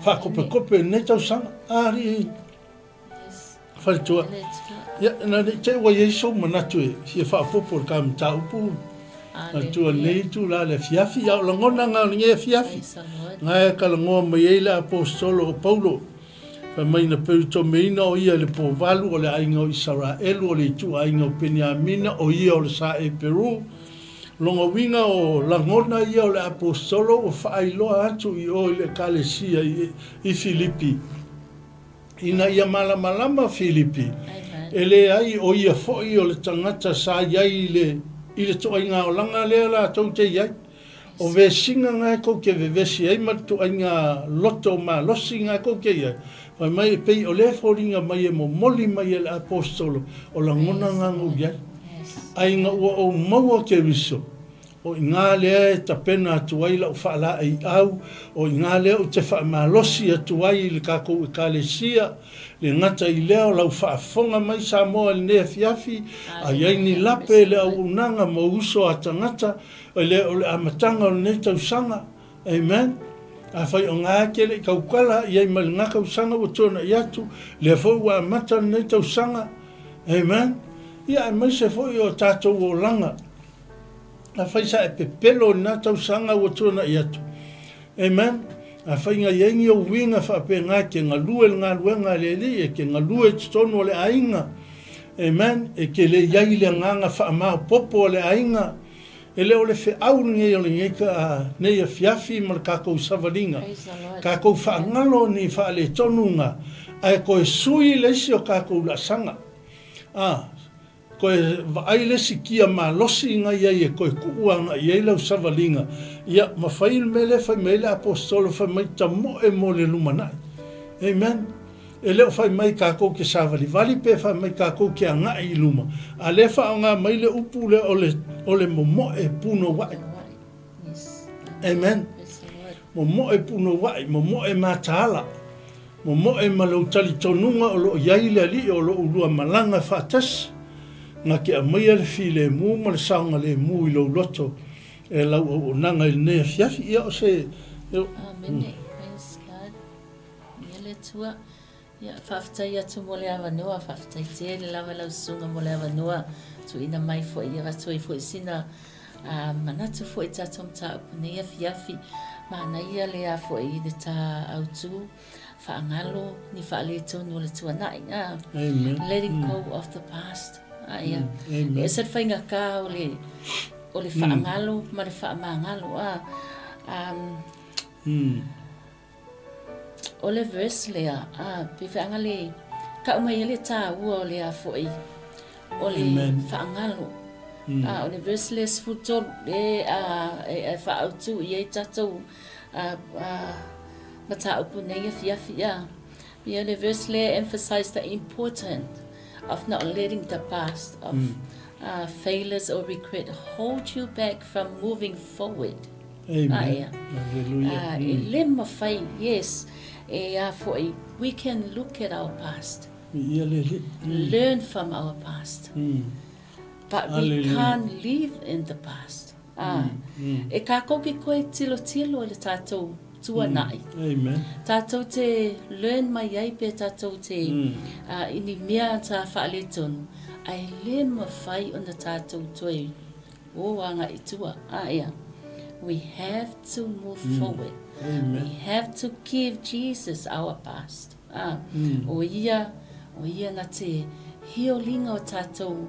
whaakope ne tau sanga, ri whai tua. Ia, na te wa Yesu manatu e, hia whaapopo le kamta upu, tua nei tu la le fiafi au langona ngā nge fiafi ngai kalangoa mai e le apostolo o Paulo fa mai na perito meina o ia le povalu o le ainga o Israel o le tu ainga o Peniamina o ia o le sa e Peru longa winga o langona ia o le apostolo o whaailoa atu I o le kalesia I Filipi ina ia malama Filipi ele ai o ia foi o le tangata sa iai I le toa inga o langa lea la tau te iai. O ve singa ngai kou ke ve vesi ai ma toa inga loto ma losi ngai kou ke iai. Wai mai e pei o le fōringa mai e mo moli mai e le apostolo o la ngona ngangu iai. Ai inga ua o maua ke riso. O inga lea e tapena atuai la o whaala ai au. O inga lea o te wha malosi atuai le kako e kalesia. Le ngata I leo lau whaafonga mai sa moa le nea fiafi, a iai ni lape le au unanga mo uso a tangata, o le amatanga o le ne tau sanga, amen. A whai o ngā kele I kaukala, iai ma le ngā kausanga o tōna I atu, le fau wa amata le ne tau sanga, amen. Ia mai se fau I o tātou o langa, a whai sa e pepelo le nā tau sanga o tōna I atu, amen. A whainga iengi o winga whape ngā ke ngā lue ngā luenga le li e ke ngā lue titono le ainga. Amen. E ke le iai le nganga whaamao popo le ainga. E leo le whi au nge o le ngeka nei a fiafi ma le kākou savalinga. Kākou whaangalo ni wha le tonunga. Ai koe sui leisi o kākou la sanga. Koe vaai lesi kia ma losi inga iai e koe kuuanga iai lau savalinga. Ia ma whai mele whai mele apostolo whai mai ta moe mo le lumanai. Amen. E leo whai mai kākou ke savali vali pe whai mai kākou ke anga I luma. A le wha o ngā mai le upu le o le mo moe puno wai. Amen. Mo moe puno wai, mo moe mātāla. Mo moe malau tali tonunga o lo iai le ali o lo ulua malanga whaatasi. Nga ke a mai le fi le mu ma le saunga le mu I lo loto e lau o nanga I nea fiafi ia o se Amen. Praise God. Ia le tua. Ia whaftai atu mo le awanua, whaftai te le lawa lau sunga mo le awanua. Tu ina mai fo I rato I fo I sina manatu fo I tatom ta upunea fiafi. Mana ia le a fo I le ta autu. Whaangalo ni whaale tonu le tua nai. Amen. Letting go of the past. Ia. E sa whainga ka o le whaangalo, ma le whaamangalo. O le verse lea, pe whaanga le, ka umai le tā ua o le a fwoi, o le whaangalo. O le verse lea sfutol, e whaautu I e tatou, ma tā upu nei fiafi a. Ia le verse lea emphasize the importance of not letting the past of failures or regret hold you back from moving forward. Amen. Hallelujah. Lemma fai, yes. We can look at our past, learn from our past, but we can't live in the past. E ka koki koe tilo le tātou tuanai. Amen. Tātou te learn mai ai pe tātou te ini mea tā whaale tonu. Ai le mawhai o na tātou toi o anga i tua. Ia. We have to move forward. Amen. We have to give Jesus our past. O ia na te hiolinga o tātou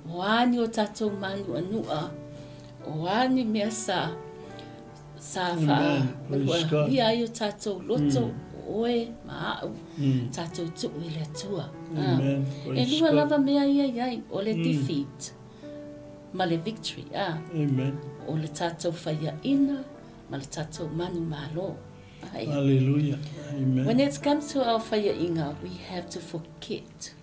wāni o tātou manu anua. O wāni mea sa ia i o tātou loto oe maau. Tātou tuku i le tua. E lua lava mea iai o le defeat. Ma le victory. Amen. O le tātou whaia ina, ma le tātou manu malo. Hallelujah. Amen. When it comes to our whaia inga, we have to forget.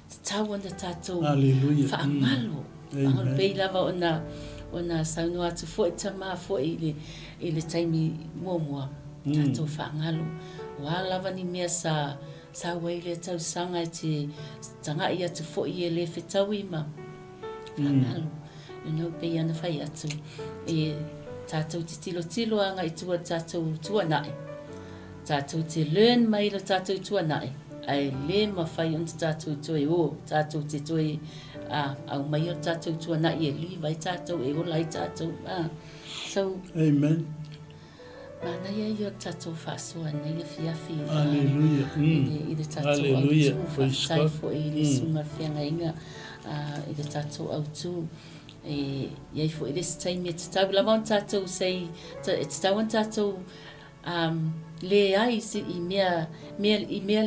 Te tau ana tātou whaangalo. Angalo pei lava o na saunua atu fo e tama fo i le taimi muamua. Tātou whaangalo. Wa lava ni mea sa waile tau sanga i te tangai atu fo i e le whetau ima. Whaangalo. Pei ana whai atu. E tātou te tilo anga i tua tātou tuanai. Tātou te learn mai lo tātou tuanai. Ai le mawhai on te tātou toi o. Tātou te toi au mai o tātou tuanai e li vai tātou e o lai tātou. So, Amen. mana ia i o tātou whaasua nei a fiafi. Hallelujah. I le tātou Hallelujah. au tu. Whai fo i le sunga whianga inga. I le tātou au tu. Iai fo i le taimi te tau lava on tātou sei te tau on tātou le ai si i mea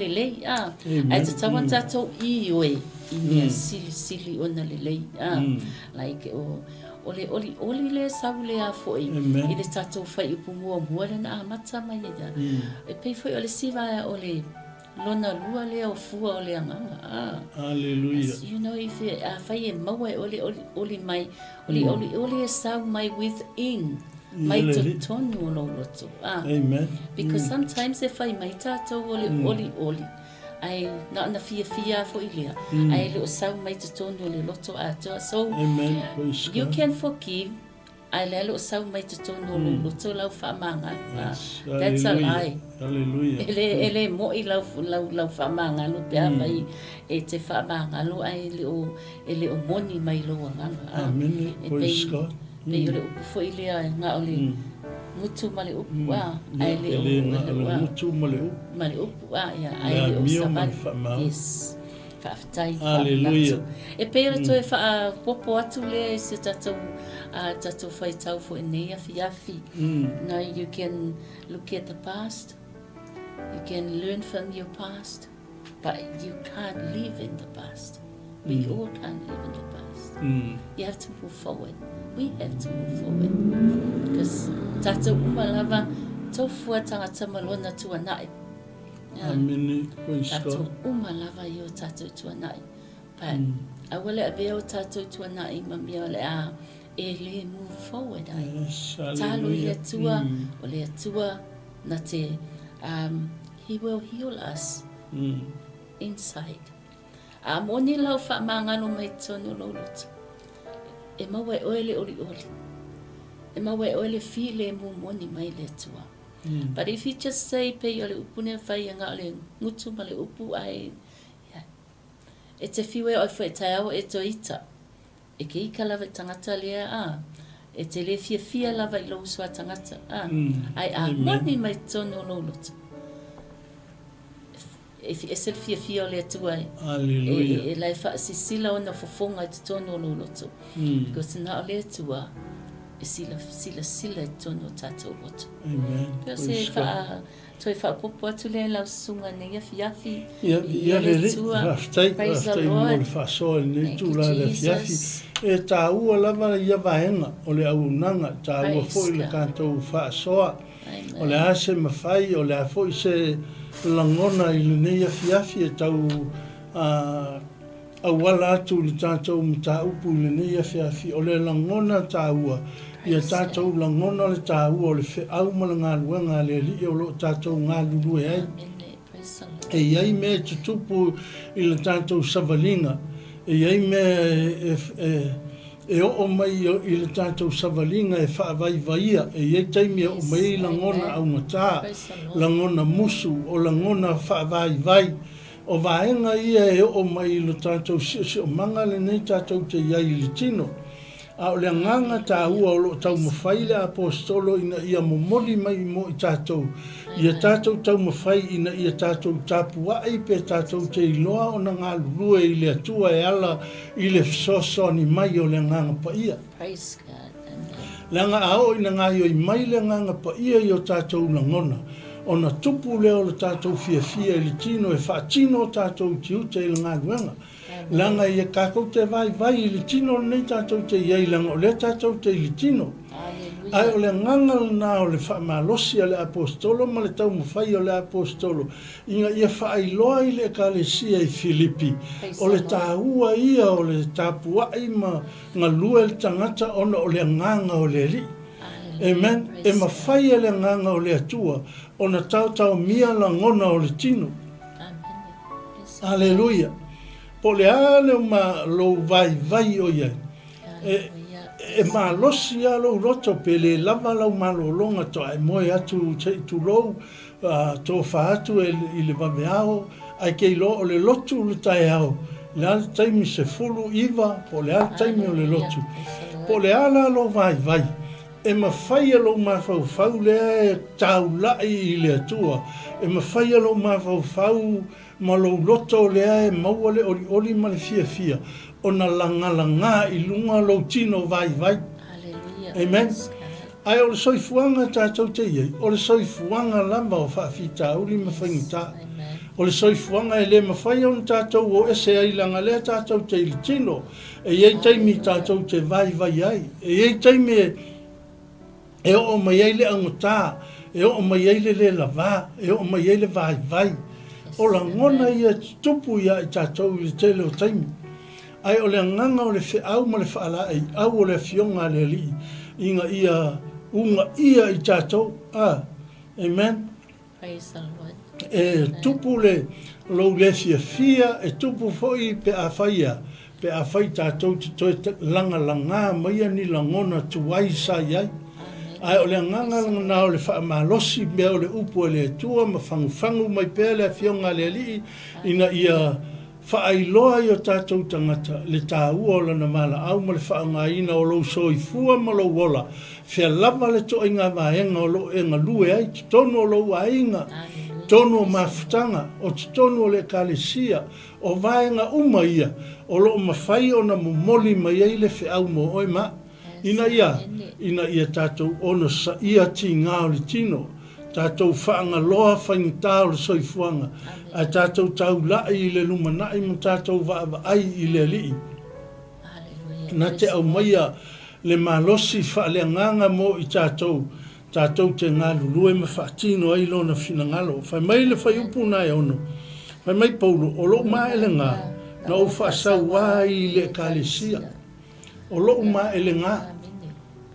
le lei ai te tau on tātou i oe i mea sili ona le lei like oli le sau le a fo i le tātou whai upu mua le na amata mai e pei fo i o le siva o le lona lua le o fua o le anganga. Hallelujah. You know, if whai e maua oli mai, oli e sau mai within, mai to tonu o loto. Amen. Because sometimes e whai mai tātou oli, ai na fia fo ilia, ai le o sau mai to tonu o le loto atua. So, Amen. you can forgive, ai le o sau mai to tonu o le loto lau whaamanga. That's a lie. Hallelujah. Ele mo i lau whaamanga no pia vai e te whaamanga no ai ele o moni mai lo nganga. Amen. Praise God. Pei ole upu fo i lea ngā ole mutu male upu ai le o mutu male upu ia ai le o savani. Yes. Whaafitai. Hallelujah. E pei ole toi wha popo atu lea i se tatou whai tau fo e nei afi. Now you can look at the past. You can learn from your past, but you can't live in the past. We all can't live in the past. You have to move forward. We have to move forward. Because tātou umalava, tofua tangata malona tuanai. Amen. Tātou umalava i o tātou tuanai. But awale a veo tātou tuanai mamia le a e le move forward ai. Yes, Talo i hallelujah. atua, o le atua na te... He will heal us inside. Moni lau whaamangano mai tonu loloto. E maua e oele oli. E maua e oele file mu moni mai le tua. But if you just say pe ole upune whai anga ole ngutu ma le upu ai, e te whiwe oi whai tai au e to ita. E ke ika lava tangata lea e te le fia lava I lo usua tangata. Ai moni mai tonu loloto. E se fia o le atua Hallelujah. e lai wha sila ona fofonga I te tono o loto. Because na o le atua e sila I tono tātou loto. Amen. Because e wha toi wha popo atu le lau sunga nei afi. Ia le raftai mo le whasoa nei tūla le fiafi. E tā ua lava ia vahenga o le aunanga, tā ua fo I le kātou whasoa. O le ase mawhai, o le a fo I se langona I le nei afi e tau awala atu le tātou mta upu I le nei afi o le langona tāua ia tātou langona le tāua o le whi au mala ngā luenga le li o lo tātou ngā lulu e ai e iai me tutupu I le tātou savalinga e iai me e o mai i le tātou savalinga e whaavaivaia e iei taimi o mai langona au ngata, langona musu o langona whaavaivai o vaenga ia e o mai i le tātou si o manga le nei tātou te iai li tino. A o le nganga tā ua o lo tau mawhai le apostolo ina ia momoli mai mo i tātou. Ia tātou tau mawhai ina ia tātou tāpua ai pe tātou te iloa o na ngā lulue i le atua e ala i le fisoso ni mai o le nganga pa ia. Praise God. Langa ao ina ngā i mai le nganga pa ia i o tātou langona. O na tupu leo le tātou fia i le tino e whaatino tātou tiute i le ngā luenga. Langa i e kākou te vai i le tino nei tātou te iei langa o le tātou te i le tino. Ai o le ngangal na o le whaamalosi a le apostolo ma le tau mawhai o le apostolo. Inga ia whaailoa i le ekalesia i Filipi. O le tāua ia o le tāpuai ma ngā lua le tangata ona o le nganga o le li. Amen. E mawhai e le nganga o le atua o na tau mia la ngona o le tino. Aleluia. Po le ale o ma lo vai o iai. E ma losi a lo roto pe le lava lau ma lo longa to ai moe atu tu lou to fa atu i le vaveao ai kei lo o le lotu le tai au. Le ale taimi se fulu iwa po le ale taimi o le lotu. Po le ala lo vai. E ma fai alo ma fau le tau lai i le atua. E ma fai alo ma fau ma lo loto le e maua le oli ma le fia. O na langa i lunga lo tino vai. Amen. Ai o le soifuanga tātou te iei. O le soifuanga lamba o whaafita uli ma whaingita. O le soifuanga e le mawhai o tātou o ese ai langa lea tātou te ili tino. E iei taimi tātou te vai ai. E iei taimi e o mai ai le angota, e o mai ai le lava, e o mai ai le vai. O la ngona ia tupu ia i tātou i te leo taimi. Ai o le nganga o le au ma le whaala ai, au o le fionga le li, inga unga ia i tātou. Amen. Praise the Lord. E tupu le lo le fia, e tupu foi pe a whaia, pe a whai tātou te toe langa maia ni langona tuai sa iai. Ai o le nganga na o le whaamalosi mea o le upu e le tua ma fangu mai pēr le fionga le li ina ia whaailoa i o tātou tangata le tāua o lana mala au ma le whaanga ina o lou soifua ma lou wola fea lava le to inga vaenga o lou e ngalue ai tonu o lou ainga tonu o mafutanga o tonu o le kalesia o vaenga uma ia o lou mawhai o na momoli mai ei le fea au mo oi ma ina ia tātou ono sa ia ti ngā o le tino, tātou whaanga loa whaingita o le soifuanga, a tātou tau lai i le lumanai ma tātou vaava ai i le alii. Na te au maia le malosi whaaleanganga mo i tātou te ngā lulue ma whaatino ai lona finangalo. Whai mai le whai upu nai ono, whai mai paulo, o lo ma ele ngā, na o whaasau wā i le kalesia. O lo ma ele ngā.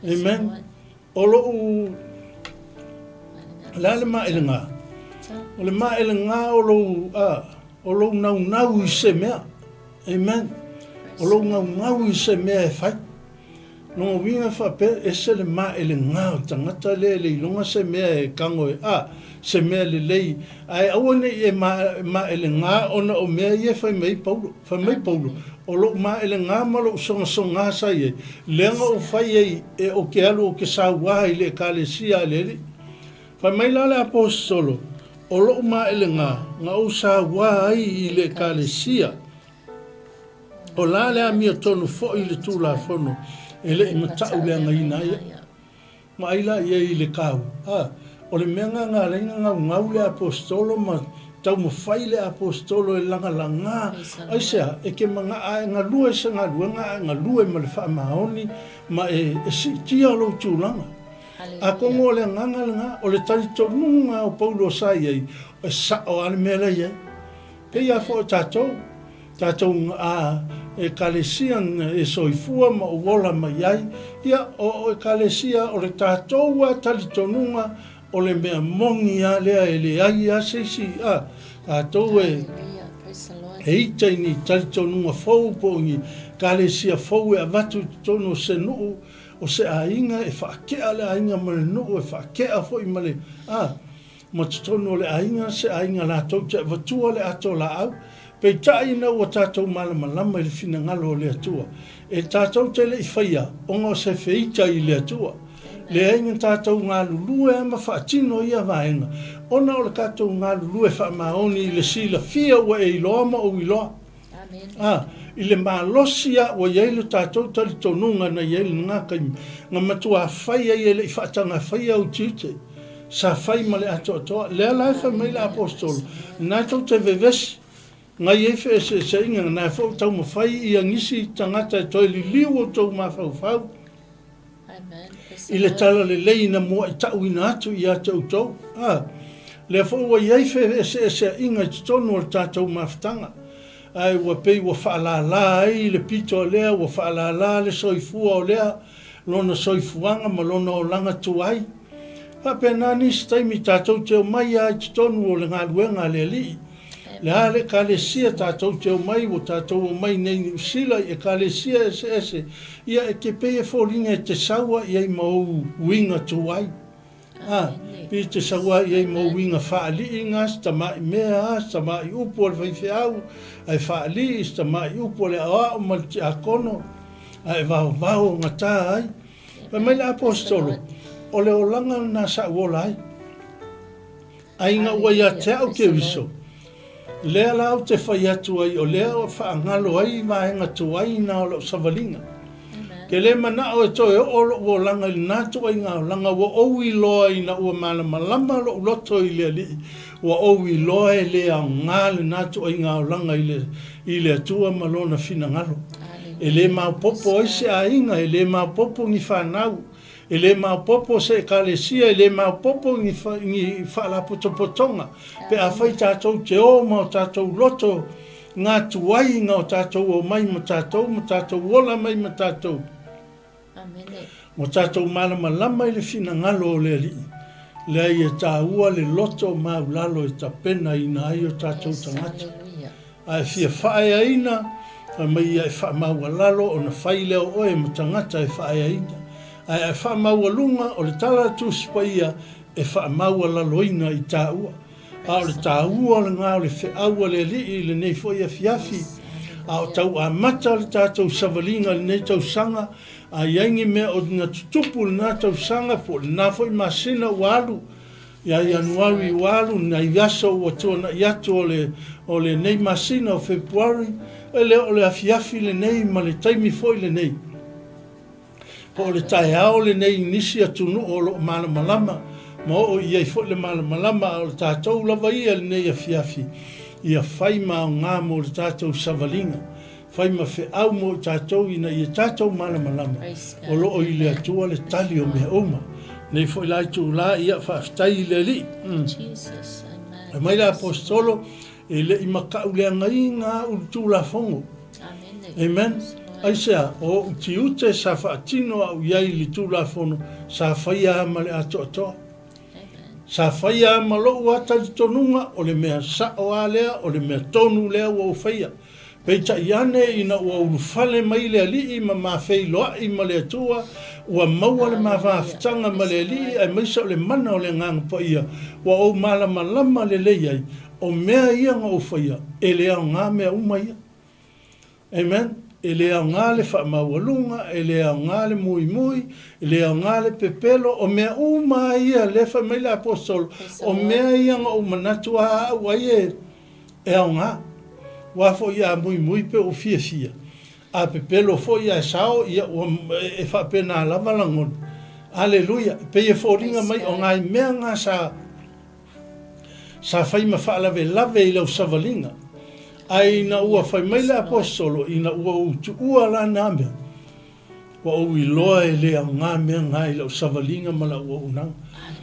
Amen. O lo la le ma ele ngā. O le ma ele ngā o lo nau i se mea. Amen. O lo nau i se mea e whai. No winga whape e se le ma ele ngā o tangata le ilonga se mea e kango se mea le lei. Ai awane e ma ele ngā ona o mea i e whai mai paulo. O lo ma ele ngā malo songa sa ye lenga o fai e o ke alu o ke saua i le kalesia le fa mai la le apostolo o lo ma ele ngā o saua i le kalesia o la le amia tonu fo i le tula fono ele i matau le ngaina ia ma ai la ia i le kau o le menga ngā lenga ngau le apostolo ma tau mawhai le apostolo e langa ai sea e ke mga ngā lue sa ngā lue ma le wha maoni ma e si tia lo tūlanga a kongo le nganga o le tari tonunga o paulo sai ai e sa o ale mele ia pe ia fo tātou e kalesian e soifua ma o wola ma iai ia o e kalesia o le tātou a tari tonunga o le mea mongi a lea e le ai a seisi tātou e itaini taritonunga fau poingi ekalesia fou e avatu tonu o se nuu o se ainga e whaakea le ainga ma le nuu e whaakea foi ma le ma tutonu o le ainga se ainga la tau te vatua le ato la au pe taina o tātou malama i le fina ngalo o le atua e tātou te le i whaia onga se feita i le atua le ainga tātou ngā lulue ama whaatino ia vaenga ona o le kātou ngā lulue whaamaoni i le sila fia ua e iloa ma o iloa i le mālosia o ieilu tātou tali tonunga na ieilu ngā kai ngā matua whaia i le i whaatanga whaia o tiute sa whai ma le ato atoa lea lai whai mai le apostolo nā tau te vevesi ngā iefe e se inga nā whau tau ma whai i angisi tangata e toi li liu o tau ma whau i le tala le leina mua i tau ina atu i atu tau le whau wa iefe e se inga i tonu o le tātou mawhtanga ai wa pei wa whaalala ai le pito lea wa whaalala le soifua o lea lona soifuanga ma lona o langa tuai Papenani staimi tātou te o mai ai tonu o le ngā luenga le li. Le ale ka le sia tātou te o mai o tātou o mai nei New Zealand e ka le sia ese ia e ke peye fōringa e te saua i ai mau winga tuai. Pi te saua i ai mau winga whaali inga, sta mai mea, sta mai upo le whaifeau, ai whaali, sta mai upo le awa o malti a kono, ai vau ngata ai. Pa mai le apostolo, o le olanga na sa uola ai. Ai nga ua ia te au ke wiso. Lea lau te whai atu ai, o lea o whaangalo ai, vaenga tu ai na o lau savalinga. Ke le mana o e toi o lo langa i nātu ai ngā langa wa owi loa i na ua mana malama lo loto i lea li. Wa owi loa e lea o ngā le nātu ai ngā langa i lea tua malona fina ngalo. E le mau popo ai se a inga, e le mau popo ngi whanau. E le mau popo se kalesia, e le mau popo ngi whalapotopotonga. Pe a whai tātou te o mau tātou loto ngā tuai ngā o tātou o mai ma tātou ola mai ma tātou. Mo tātou malama lama i le fina ngalo o le li. Lea i e tā ua le loto mau lalo e ta pena i na ai o tātou tangata. A e fia whae aina, a mai e wha maua lalo o na whai leo oe ma tangata e whae aina. A e wha maua lunga o le tala tu spaia e wha maua lalo ina i tā ua. A o le tā ua le ngā o le whiaua le li i le nei fwoi a fiafi. A o tau a mata le tātou savalinga le nei tau sanga. A iangi mea o nga tutupu le nā tau sanga po le nā fwoi masina walu. Ia Januari walu na iaso o tua na iato o le nei masina o Februari. E le o le afiafi le nei ma le taimi fwoi le nei. Po le tae ao le nei nisi atunu o lo malama. Ma o iai fwoi le malama o le tātou lava ia le nei afiafi. Ia whai mao ngā mo le tātou savalinga. Whai ma whi au mo tātou ina ia tātou malama. O lo o i le atua le tali o mea oma. Nei fwoi lai tū la ia whaftai le li. Jesus, amen. E mai la apostolo e le i makau le angai ngā ulu la fongo. Amen. Ai sea, o uti ute sa whaatino au iai li tū la fono sa whaia ma le ato atoa. Sa whaia ma lo uata di tonunga o le mea sa o a lea o le mea tonu lea ua u whaia. Peita iane ina ua urufale mai le alii ma mawhei loa i ma le atua ua maua le mawhaftanga ma le alii ai maisa o le mana o le nganga pa ia ua o malama lama le leiai o mea ia nga u whaia e lea o ngā mea uma ia. Amen. E lea o ngā le whaamaualunga, e lea o ngā le mui, e lea o ngā le pepelo, o mea uma ia le whamai le apostolo, o mea ia nga umanatu a au ai e o ngā. Wafo ia mui pe o fia. A pepelo fo ia sao ia e whapena lava langon. Aleluia. Pe e fōringa mai o ngai mea ngā sa whai ma whaalave lave i lau savalinga. Ai na ua whai mai le apostolo, i na ua utu ua la nāmea. Wa o i loa e lea ngā mea ngā i lau savalinga ma la ua unang.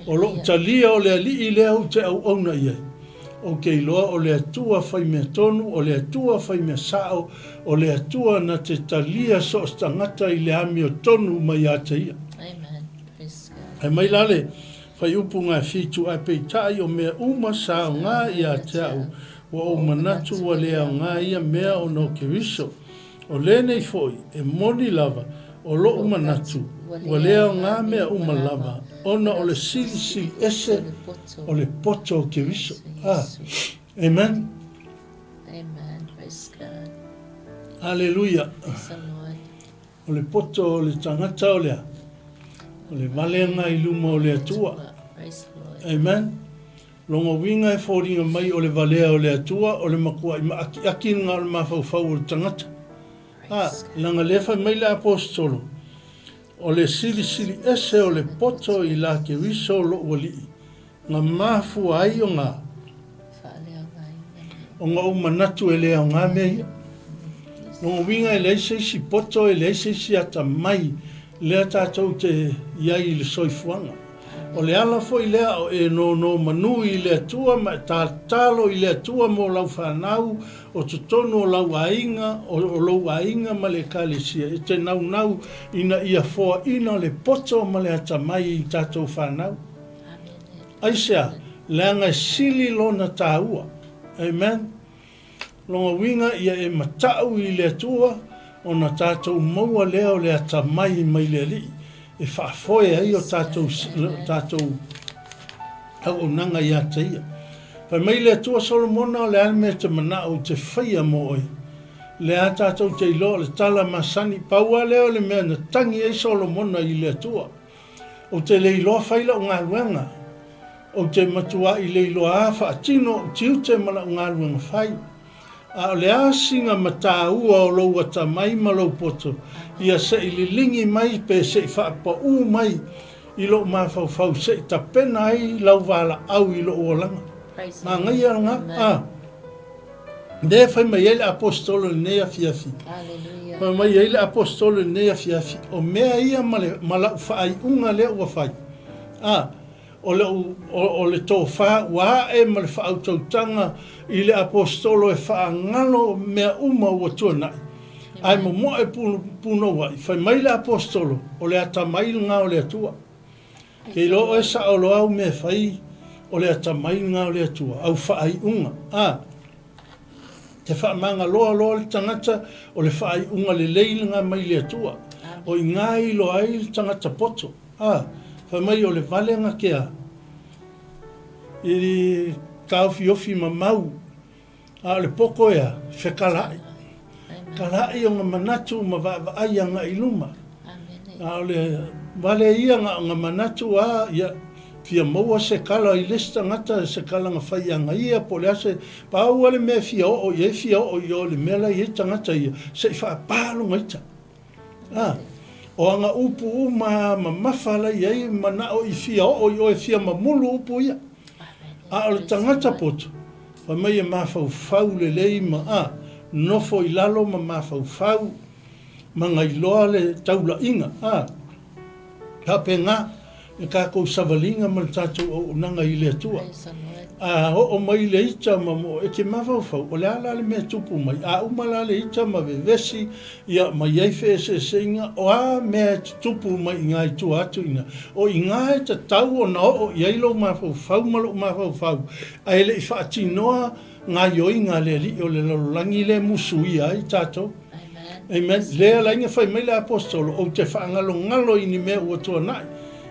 O lo utalia o lea li i lea u te au auna iai. O ke iloa o le atua whai mea tonu, o le atua whai mea sao, o le atua na te talia so stangata i le ami o tonu mai a te ia. Amen. Praise God. Ai mai lale, whai upu ngā whitu ai peitai o mea uma sa o ngā i a te au, wa o manatu wa lea o ngā ia mea o no ke riso, O le nei foi, e moni lava, o lo umanatu, wa lea o ngā mea umalava, ona o le sili ese, o le poto o ke viso. Amen. Amen. Praise God. Hallelujah. Praise the Lord. O le poto o le tangata o lea, o le valenga I luma o le atua. Praise the Lord. Amen. Longa winga e fōringa mai o le valea o le atua, o le makua I aki ngā o le mawhauwhau o le tangata. Langa lefa mai le apostolo. O le sili ese o le poto I la ke wiso lo wali. Ngā mafu ai o ngā. O ngā umanatu e lea o ngā mea. Longa winga e leise si poto e leise si ata mai. Lea tātou te iai le soifuanga. O le ala fo I lea o e no manu I le atua, ma tātalo I le atua mo lau whanau, o tutono o lau ainga, o lau ainga ma le kālesia. E te nau ina ia foa ina le poto ma le ata mai I tātou whanau. Aisea, leanga sili lona tāua. Amen. Longa winga ia e matau I le atua, o na tātou maua leo le ata mai le li. E whaafoe ai o tātou au nanga ia te ia. Pai mai le atua Solomona o le alme te mana o te whaia mo oi. Le a tātou te ilo le tala masani paua leo le mea na tangi e Solomona I le atua. O te le iloa whaila o ngā ruenga. O te matua I le iloa a whaatino o tiu te mana o ngā ruenga whai. A le a singa mata ua o lou ata mai ma lou poto. Ia se I lingi mai pe se I whaapa u mai I lo mawhauwhau se I tapena ai lau wala au I lo olanga. Ma ngai aranga. Ne whai mai ele apostolo nea fiafi. Whai mai ele apostolo nea fiafi. O mea ia ma lau whaai unga lea ua whai. O le tō wha wa e ma le whaautautanga I le apostolo e whaangalo mea uma ua tuanai. Ai mo e puno wai. Whai mai le apostolo o le atamai ngā o le atua. Kei lo e sa o lo au me whai o le atamai ngā o le atua. Au whaai unga. Te whaamanga loa le tangata o le whaai unga le leilanga mai le atua. O I ngā ilo ai le tangata poto. Whai mai o le valenga kea. I kauwhi ofi ma mau. Le poko ea, whekalai. Kalai o ngā manatu ma vaai anga I luma. O le vale ia ngā manatu ia fia maua se kala I lista ngata se kala ngā whai anga ia po le ase pau ale mea fia o I fia o I o le mela I tangata ia se I wha pālo ngaita. O anga upu ma mawhala I mana o I fia o I fia ma mulu upu ia. O le tangata poto. Wa mai e mawhau le lei ma nofo I lalo ma mawhau ma ngai loa le taula inga. Ka penga e ka kou savalinga ma le tātou o nanga I le atua. O mai le ita ma mo e ke mawhau o le ala le mea tupu mai. Umala le ita ma vevesi ia ma iaife e se inga o mea tupu mai ngai tu atu ina. O I ngai ta tau o na o iailo mawhau ma lo mawhau. A ele I whaatinoa ngā ioi ngā le li o le langi le musui ai tātou. Amen. Lea la inga whai mai le apostolo o te whaangalo ngalo I ni mea ua tua nai.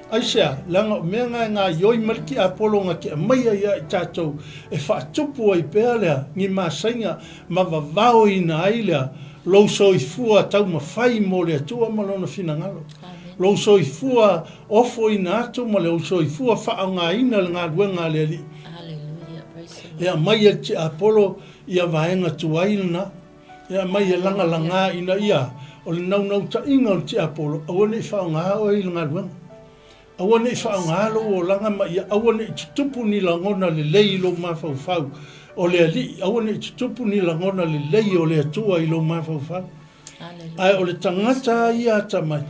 Aisea, langa mea ngā ioi mariki apolo ngā ke mai ai ai tātou e whaatupu ai pēa lea ngi māsainga ma wawao ina ai lea lou soifua tau ma whai mo le atua ma lona whina ngalo. Lou soifua ofo ina atu ma leu soifua whaao ngā ina le ngā ruenga le li. Ea mai e te apolo ia vaenga tuailna. Ea mai e langa ina ia. O le nau ta inga o te apolo. Awane I whao ngā o i ngā ruenga. Awane I whao ngā lo o langa ma ia. Awane I tutupu ni langona le lei lo mawhau. O le ali. Awane I tutupu ni langona le lei o le atua I lo mawhau. Ai o le tangata ia ata mai.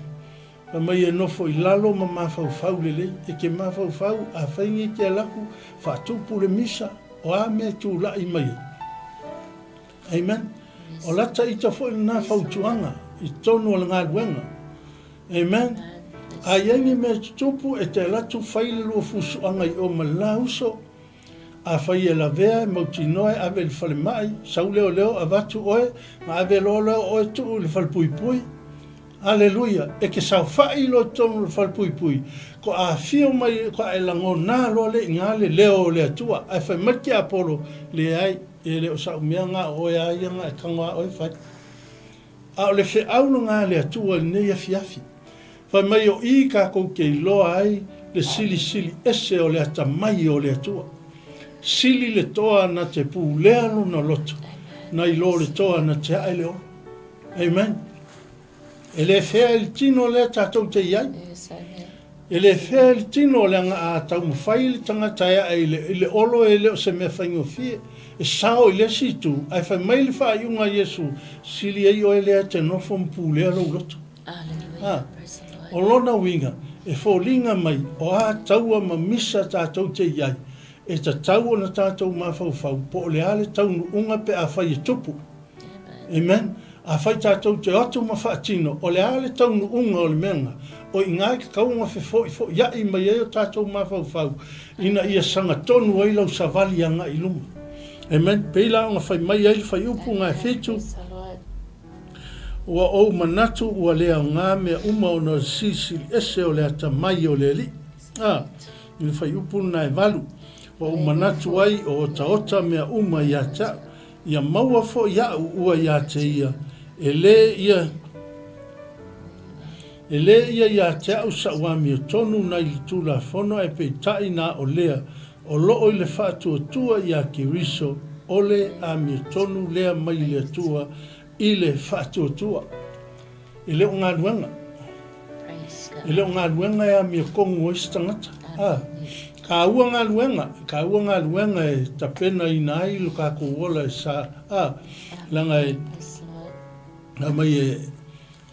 Pa mai e nofo I lalo ma mawhau le lei. E ke mawhau a whaingi ke alaku. Whatupu le misa. O me tu la I mai. Amen. O lata I ta fo na fautuanga I tonu o ngā ruenga. Amen. A yangi me tupu e te latu whaile lua fusuanga I o malauso. a fai e la vea mo tinoe ave le fale mai sau leo leo a vatu oe ma ave lo leo oe tu le fale pui pui. Aleluia, e ke sau fai lo tonu le fale pui pui ko a fio mai ko e lango nā lo le ngale leo le atua ai fai maki apolo le ai e leo sau mianga oe ai anga e kangoa oe fai a le fe au no ngā le atua le nei afi fai mai o I ka kou ke loa ai le sili ese o le ata mai o le atua sili le toa na te pu lea luna loto na I lo le toa na te ai leo amen e le fea il tino le tatou te iai e le fea il tino le anga a tau mawhai le tangata ai le olo e leo se mea whaingo fie e sao I le situ ai whai mai le wha iunga Yesu sili ei o e lea te nofo mpu lea lo loto o lona winga e fōlinga mai o a taua ma misa tatou te iai e ta tau na tatou mawhauwhau po le ale tau nu unga pe a whai e tupu amen a whai tatou te atu ma whaatino o le ale tau nu unga o le menga o I ngai ka kaunga fe fo ia I mai e o tatou mawhauwhau ina ia sanga tonu ai lau savali anga I luma amen peila o nga whai mai ai whai upu ngai whetu ua ou manatu ua lea ngā mea uma o na sisi ese o le ata mai o le li. Ili whai upu na e walu. Ua ou manatu ai o ota mea uma ia ta. Ia maua fo ia ua ia te ia. E le ia ia te au sa uami o tonu na ili tula fono e pe tai na o lea. O loo ile whaatua tua ia ki riso. Ole a mi tonu lea mai le tua. Ile whaatuatua. Ile o ngā luenga. Ile o ngā luenga ea mi kongu o istangata. Ka ua ngā luenga e tapena I nā ilu ka kuola e sa. Langa e na mai e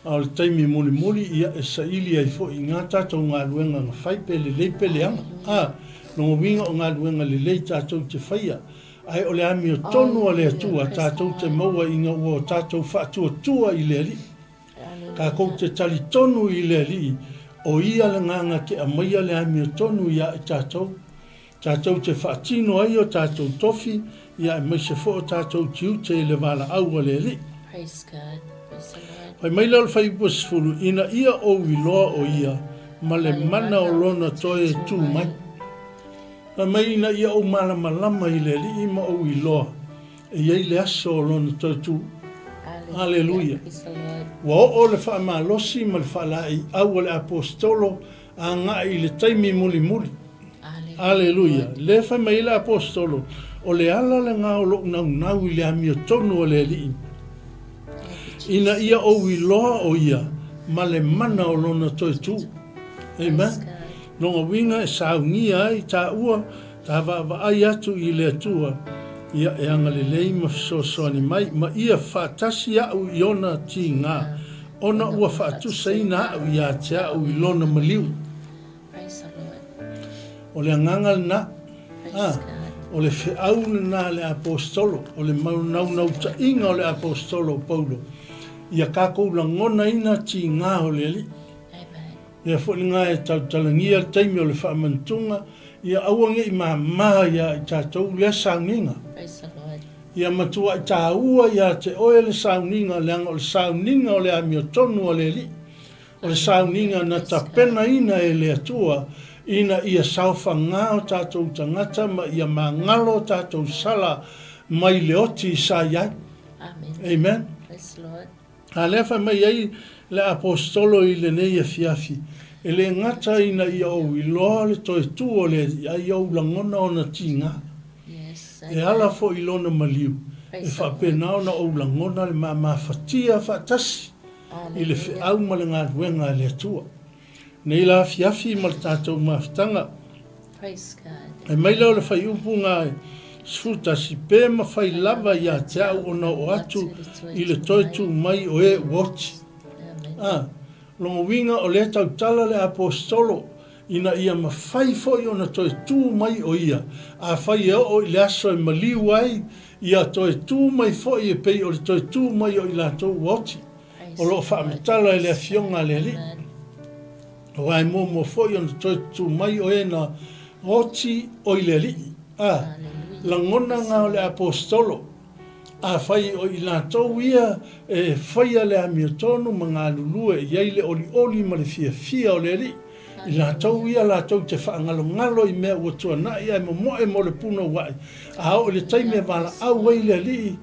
au le taimi muli ia e sa ili ai fo I ngā tātou ngā luenga ngā whai pele lei pele anga. Nongo winga o ngā luenga le lei tātou te whaia. Ai o le ami o tonu o le atua, tātou te maua inga ua o tātou whaatua tua I le ali. Ka kou te tali tonu I le ali, o ia le nganga ke a maia le ami o tonu ia I tātou. Tātou te whaatino ai o tātou tofi, ia e maise fo o tātou tiu te le wala au o le ali. Praise God. Praise the Lord. Pai mai leo whai pusfulu, ina ia o wiloa o ia, ma le mana o lona toe tū mai. Mai ina ia o malama I le li ima o iloa. E iei le aso o lona tautu. Hallelujah. Wa o le wha malosi ma le wha lai au le apostolo a ngā I le taimi muli. Hallelujah. Le wha mai le apostolo o le ala le ngā o lo nau I le ami o tonu o le li. Ina ia o iloa o ia ma le mana o lona tautu. Amen. Nonga winga e saungia ai tā ua, tā ai atu I le atua, ia e anga le lei mawhisoani mai, ma ia whaatasi au I ona ti ngā, ona ua whaatusa ina au ia te au I lona maliu. O le anganga na, o le whiau na le apostolo, o le maunau ta inga o le apostolo Paulo, ia kākou la ngona ina ti ngā o le li. Ia whulinga e tautalangia taimi o le whaamantunga, ia auange I maha ia I tātou lea sauninga. Ia matua I tā ua ia te oe le sauninga, leanga o le sauninga o le ami o tonu o le li. O le sauninga na tapena ina e le atua, ina ia saufa ngā o tātou tangata, ma ia mangalo o tātou sala mai le oti I sa iai. Amen. A lefa mai ai le apostolo I le nei e fiafi. E le ngata ina ia o iloa le toi tu o le ai au langona o na tinga. E ala fo ilona maliu. E whapena o na au langona le mawhatia whatasi. I le whiau ma le ngā ruenga le atua. Nei la fiafi ma le tātou mawhtanga. E mai leo le whai upu ngā sfuta si pē ma whai lava ia te au o na o atu I le toi tu mai o e woti. Longo winga o le tautala le apostolo ina ia mawhai foi o na toi tū mai o ia. A whai e o I le aso e maliu ai ia toi tū mai foi e pei o le toi tū mai o I la tō woti. O lo whaamitala e le fionga le li. O ai mo foi o na toi tū mai o e na woti o I le li. langona ngā o le apostolo. A whai o i lātou ia e whaia le amia tonu ma ngā lulue iai le oli ma le fia o le li. I lātou ia lātou te whaangalo i mea ua tuana ia e momoe mo le puno wai. A o le taime wala au wei le li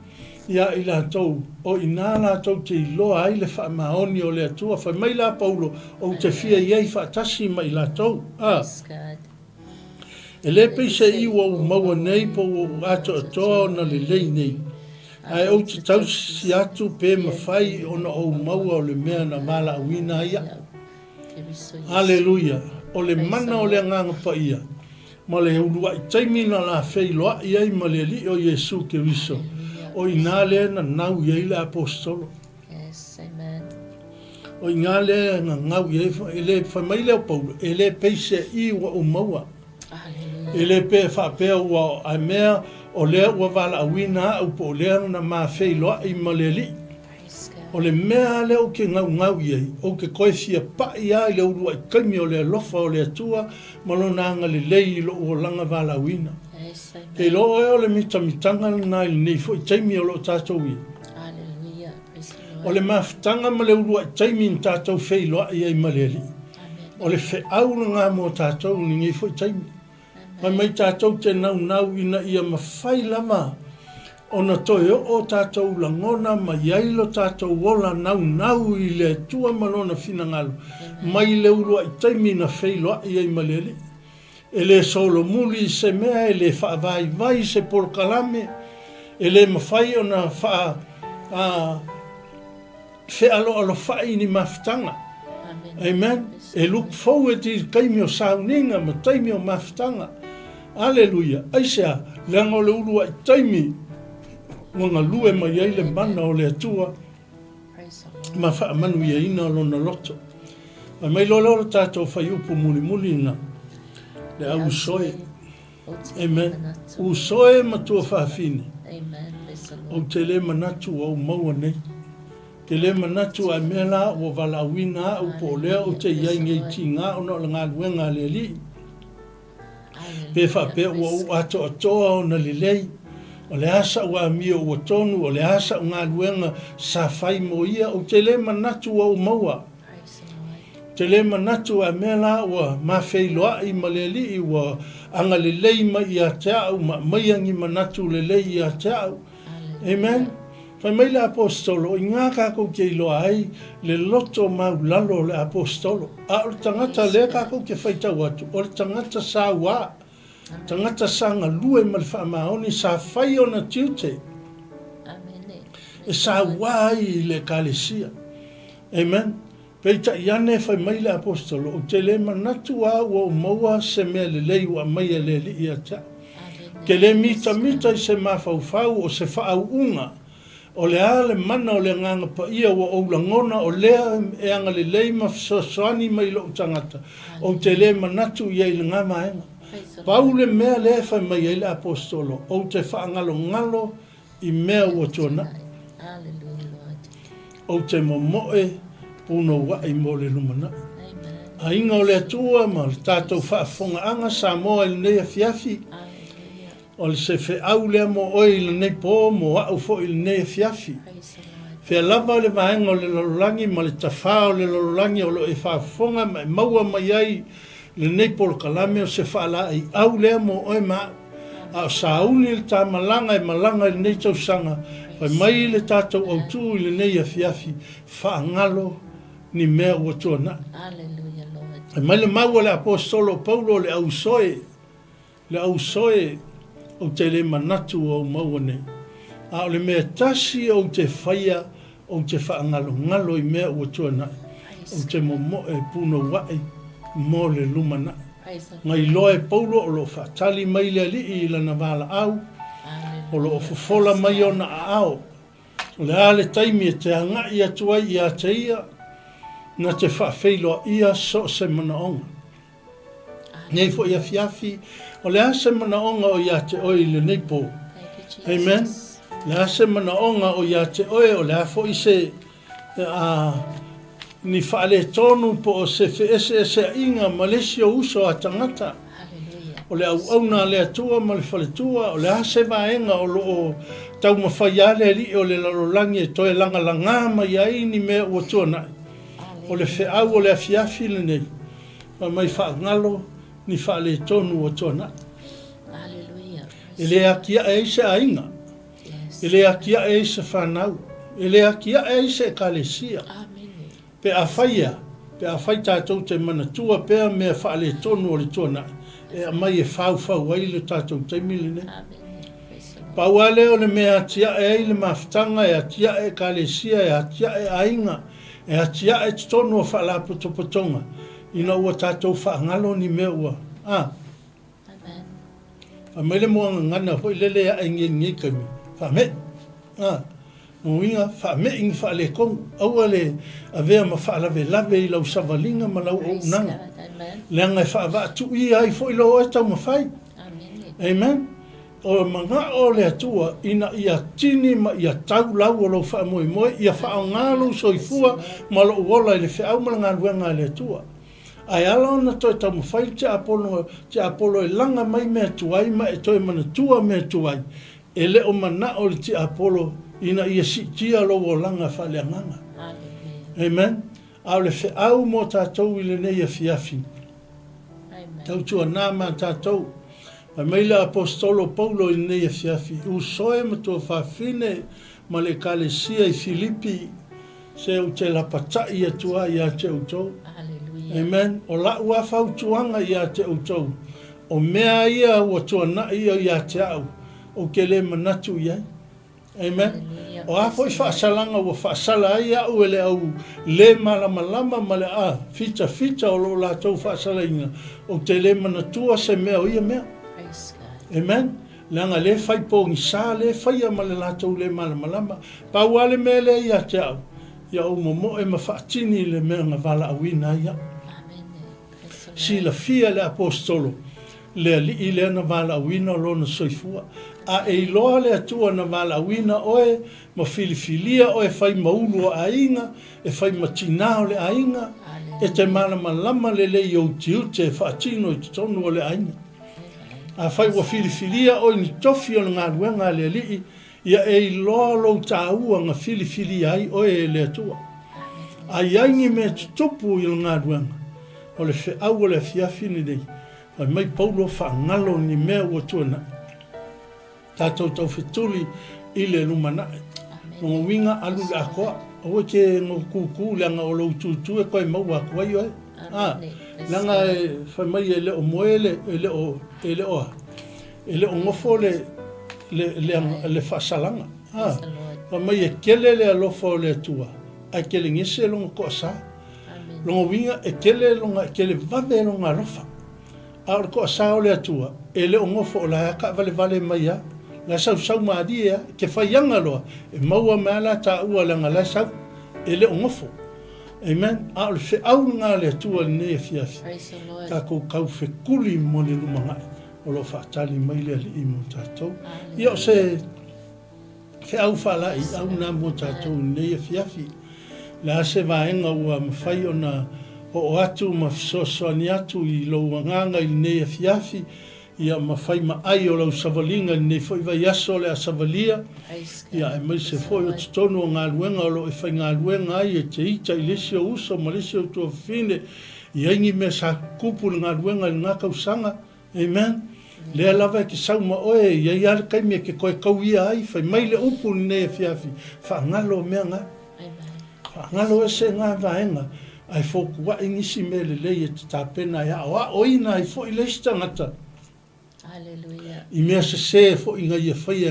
ia i lātou o i nā lātou te iloa ai le whaamaoni o le atua. Whai mai la Paulo o te fia iai whaatasi ma i lātou. E le peise iwa u maua nei po o ato atoa na le lei nei. Ai o te tau si atu pe mawhai o na o maua o le mea na mala awina ia. Hallelujah. O le mana o le nganga pa ia. Ma le ulua i taimina la fei loa iai ma le li o Yesu Keriso. O i ngā lea na nau iai le apostolo. Yes, amen. O i ngā lea na ngau iai e le whamai leo Paulo. E le peise iwa o maua. E le pe whapea ua a mea o lea ua wala awina au po lea na maa fei loa i ma le li. O le mea leo ke ngau iai, o ke koe fia pa ia i le urua i kaimi o le lofa o le atua, malo nanga le lei lo o langa wala wina. Ke lo o le mitanga na i nei fo i taimi o lo tātou i. O le mafutanga ma le urua i taimi in tātou fei loa i ma le li. O le fe au na ngā mo tātou ni ngai fo i taimi. Mai tātou te nau ina ia mawhai lama. O na toi o tātou langona ma iailo tātou wola nau i le tua malona fina ngalo. Mai le urua i taimi na wheiloa i ei malele. E le solo muli se mea e le whaavai se porkalame. E le mawhai o na alo whai ni mafutanga. Amen. E look forward i kaimi o sauninga ma taimi o mafutanga. Alleluia. Aisea, leanga o le urua i taimi wanga lue ma iai le mana o le atua ma wha manu ia ina lona loto. A mai lola tātou whai upu muli ina le au soe. Amen. U soe ma tua whaafine. O te le manatu au maua nei. Te le manatu a mea la o wala wina au po lea o te iai ngei ti ngā o no la ngā luenga le li. Pe whapea ua u ato atoa o na li lei. O le asa ua mia ua tonu, o le asa o ngā luenga sa whai mo ia, o te le manatu au maua. Te le manatu a mea la ua mawhei loa i ma le li, ua anga le lei ma i a te au, ma maiangi manatu le lei i a te au. Amen. Whai mai le apostolo, i ngā kākou ke iloa ai, le loto mau lalo le apostolo. A o le tangata le kākou ke whaitau atu, o le tangata sa wā. Tangata sanga lue ma le whaamaoni sa whai o na tiute. E sa wai i le kalesia. Amen. Peita iane whai mai le apostolo. O te le manatu a ua o maua se mea le lei ua mai le li i ata. Ke le mita i se mawhauwhau o se whaau unga. O le ale mana o le nganga pa ia ua o langona o lea e anga le lei mawhsoani mai lo tangata. O te le manatu i le ngā maenga. Paule mea le whai mai ele apostolo, o te whaangalo i mea ua tuana. O te momoe puno wai mo le lumana. A inga o le atua ma le tātou whaafonga anga sa moa il nei fiafi. O le se whe au lea mo oi il nei po mo au fo il nei fiafi. Whea lava o le vaenga o le lololangi ma le tawha o le lololangi o lo e whaafonga ma maua mai ai le nei por kalame o se whaala i au lea mo oi ma a sauni le tā malanga e malanga le nei tausanga whai mai le tātou au tū i le nei a fiafi whaangalo ni mea ua tuana. E mai le maua le apostolo Paulo le au soe o te le manatu au maua nei. A o le mea tasi o te whaia o te whaangalo i mea ua tuana. O te momoe puno wai mo le lumana. Ngai loe Paulo o lo whaatali mai le li i lana wala au. O lo fofola mai o na ao. O le ale taimi e te anga i atua i a te ia. Na te whaafeiloa ia so se manaonga. Nei fo ia fiafi. O le ase manaonga o ia te oi le neipo. Amen. Le ase manaonga o ia te oi o le afo i se ni whaale tonu po o se ese a inga malesio uso a tangata. o le au na le atua ma le faletua o le ase vaenga o lo tau mawhaia le li o le lalolangi e toe langa langa ma iai ni mea ua tuana o le whiau o le afiafi le nei ma mai whaangalo ni wha le tonu o tuana e le akia e se ainga e le akia e se whanau e le akia e se kalesia pe a whaia pe a whai tātou te mana tua pea mea wha le tonu o le tuana e a mai e whau ai le tātou te mili ne pauale o le mea atia e le mafutanga e atia e kalesia e atia e ainga e atia e tonu o wha la potopotonga ina ua tātou wha ngalo ni mea ua a mele mo ngana hoi lele a ngi kami fa me moinga fa me ing fa le kong au le ave ma fa la ve i lau savalinga ma lau o nanga lenga fa va tu i ai foi lo e tau ma fai amen o manga o le atua ina ia tini ma ia tau lau o lo fa moi ia fa ngalo soifua ma lo wola le fa au ma ngā le atua ai ala na toi tau mawhai te apolo e langa mai mea tuai ma e toi mana tua mea tuai e leo mana o le te apolo ina ia si tia lo o langa whale anganga amen au le whi au mo tātou i le nei a fiafi tau tua nāma tātou a meila apostolo Paulo i nei a fiafi u soe ma tua whawhine ma le kalesia i Filipi se u te lapatai a tua i a te utou amen o la ua fau tuanga i a te utou o mea ia ua tuana ia i a te au o ke le manatu iai amen o a foi whaasalanga ua whaasala ai au ele au le malama ma le a fita o lo la tau whaasala inga o te le manatua se mea o ia mea amen langa le fai pongi sa le fai ma le la tau le malama pauale me le i a te au ia o momo e mawhaatini le mea nga wala awina ia si la fia le apostolo le li le na vala wina lo na soifua a e loa le atua na vala wina oe ma filifilia oe fai maulu a inga e fai matina o le ainga e te malama le le yo tiute fatino i tonu o le ainga a fai wa filifilia oe ni tofi o ngā ruenga le li ia e loa lo taua nga filifilia ai oe le atua a yangi me tupu i ngā ruenga o le fe au o le fiafi ni nei ai mai Paulo whaangalo ni mea ua tuana tātou tau whetuli i le lumana ngā winga alu le akoa o ke ngā kūkū leanga o lau tūtū e koe mau akoa i oi langa e whai mai e leo moele e leo ngofo le whaasalanga whai mai e kele le alofa o le atua ai kele ngese longa koa saa longa winga e kele vave longa rofa a o ko sa o le atua e le ngofo o la ka vale mai ya la sau maadi ya ke faianga lo e maua mala ta ua langa la sau e le ngofo amen a o fe au nga le atua ne fiafi ka ko kau fe kuli mo le lumanga o lo fa tali mai le i mo tatou ia se fe au fala i au na mo tatou ne fiafi la se vaenga ua mawhai ona o atu mawhisosoani atu i lo wanganga i nei fiafi ia mawhai ma ai o lau savalinga nei fwoi vai aso le a savalia ia e mai se fwoi o tutonu o ngā luenga o lo e whai ngā luenga ai e te ita i lesi o uso ma lesi o tua whine i aingi me sa kupu ngā luenga i ngā kausanga amen lea lava e ke sauma oe ia i ale kaimi e ke koe kauia ai whai mai le upu ni nei fiafi whaangalo mea ngā whaangalo e se ngā vaenga ai foku wa ingisi mele le e tapena ya wa oina ai fo ile stangata haleluya i mea se fo inga ia fai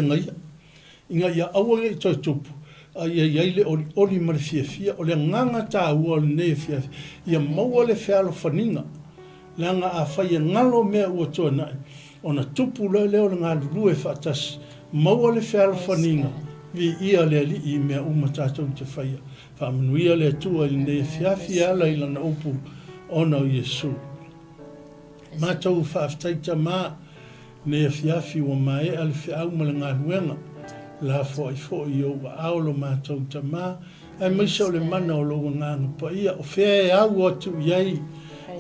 inga ia awa e toi tupu ai le oli ma le fia o le nganga ta ua le ne fia ia maua le fealo faninga langa a fai ngalo mea ua tona ona tupu le o le ngā lulu e fatas maua le fealo faninga vi ia le ali i mea umatatou te faia whamanuia le tua i ne fiafi ala i lana upu ona o Yesu. Mātou whaaftaita mā ne fiafi wa mai ale whiau ma le ngā ruenga. La fo i o wa aolo mātou ta mā. Ai maisa o le mana o lo ngā ngapa ia o whea e au atu iai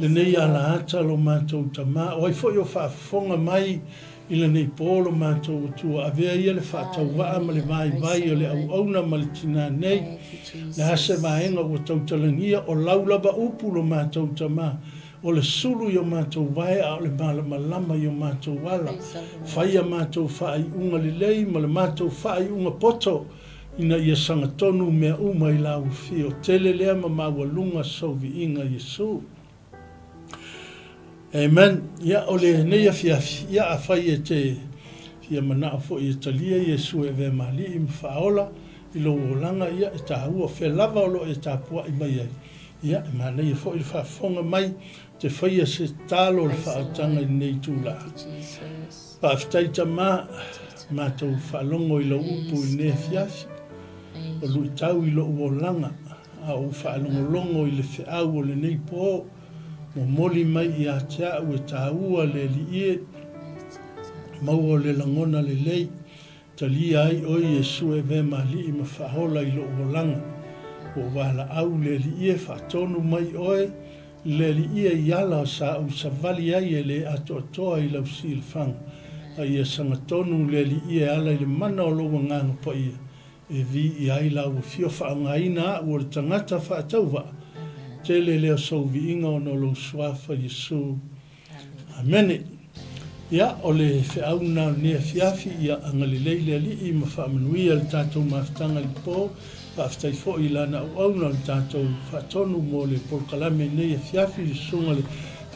le nei ala ata lo mātou tama. O ai fo yo whaafonga mai i le nei pōlo mātou tua. A vea ia le whaatau waa ma le vai vai o le au auna ma le tina nei. Le hase maenga ua tautalangia o laulaba upu lo mātou tama. O le sulu yo mātou vai a o le malama yo mātou wala. Whaia mātou whaai unga le lei ma le mātou whaai unga poto. Ina ia sanga tonu mea uma i lau fio. Tele lea ma maua lunga sovi inga Yesu. Amen. Ia ole neia fiafi. Ia a whai e te fia mana fo i talia Yesu e ve mali i mwhaola. I lo olanga ia e ta hua fe lava olo e ta pua i mai ai. Ia e mana ia fo i whaafonga mai te whaia se talo le whaatanga i nei tūla. Pāwhitaita mātou whaalongo i lo upu i ne fiafi. O lui tau i lo uolanga. A o whaalongolongo i le whiau o le nei pō. Mo moli mai i a te au e ta ua le li ie. Maua le langona le lei. Talia ai o Yesu e ve mali i ma whahola i lo uolanga. O wala au le li ie whaatonu mai oe. Le li ia iala sa au sa vali ai e le ato atoa i lau si il fang. A ia sanga tonu le li ia ala i le mana o loa nganga pa ia. E vi i ai lau fio whaanga ina a ua le tangata whaatauwa. Te le leo sau vi inga o no lo suafa Yesu. Amene. Ia o le whiauna nea fiafi ia angalilei le li i ma whaamanuia le tātou maftanga li pō. Whaftai fo i lana au au na le tātou whaatonu mo le polkalame nei e fiafi i sunga le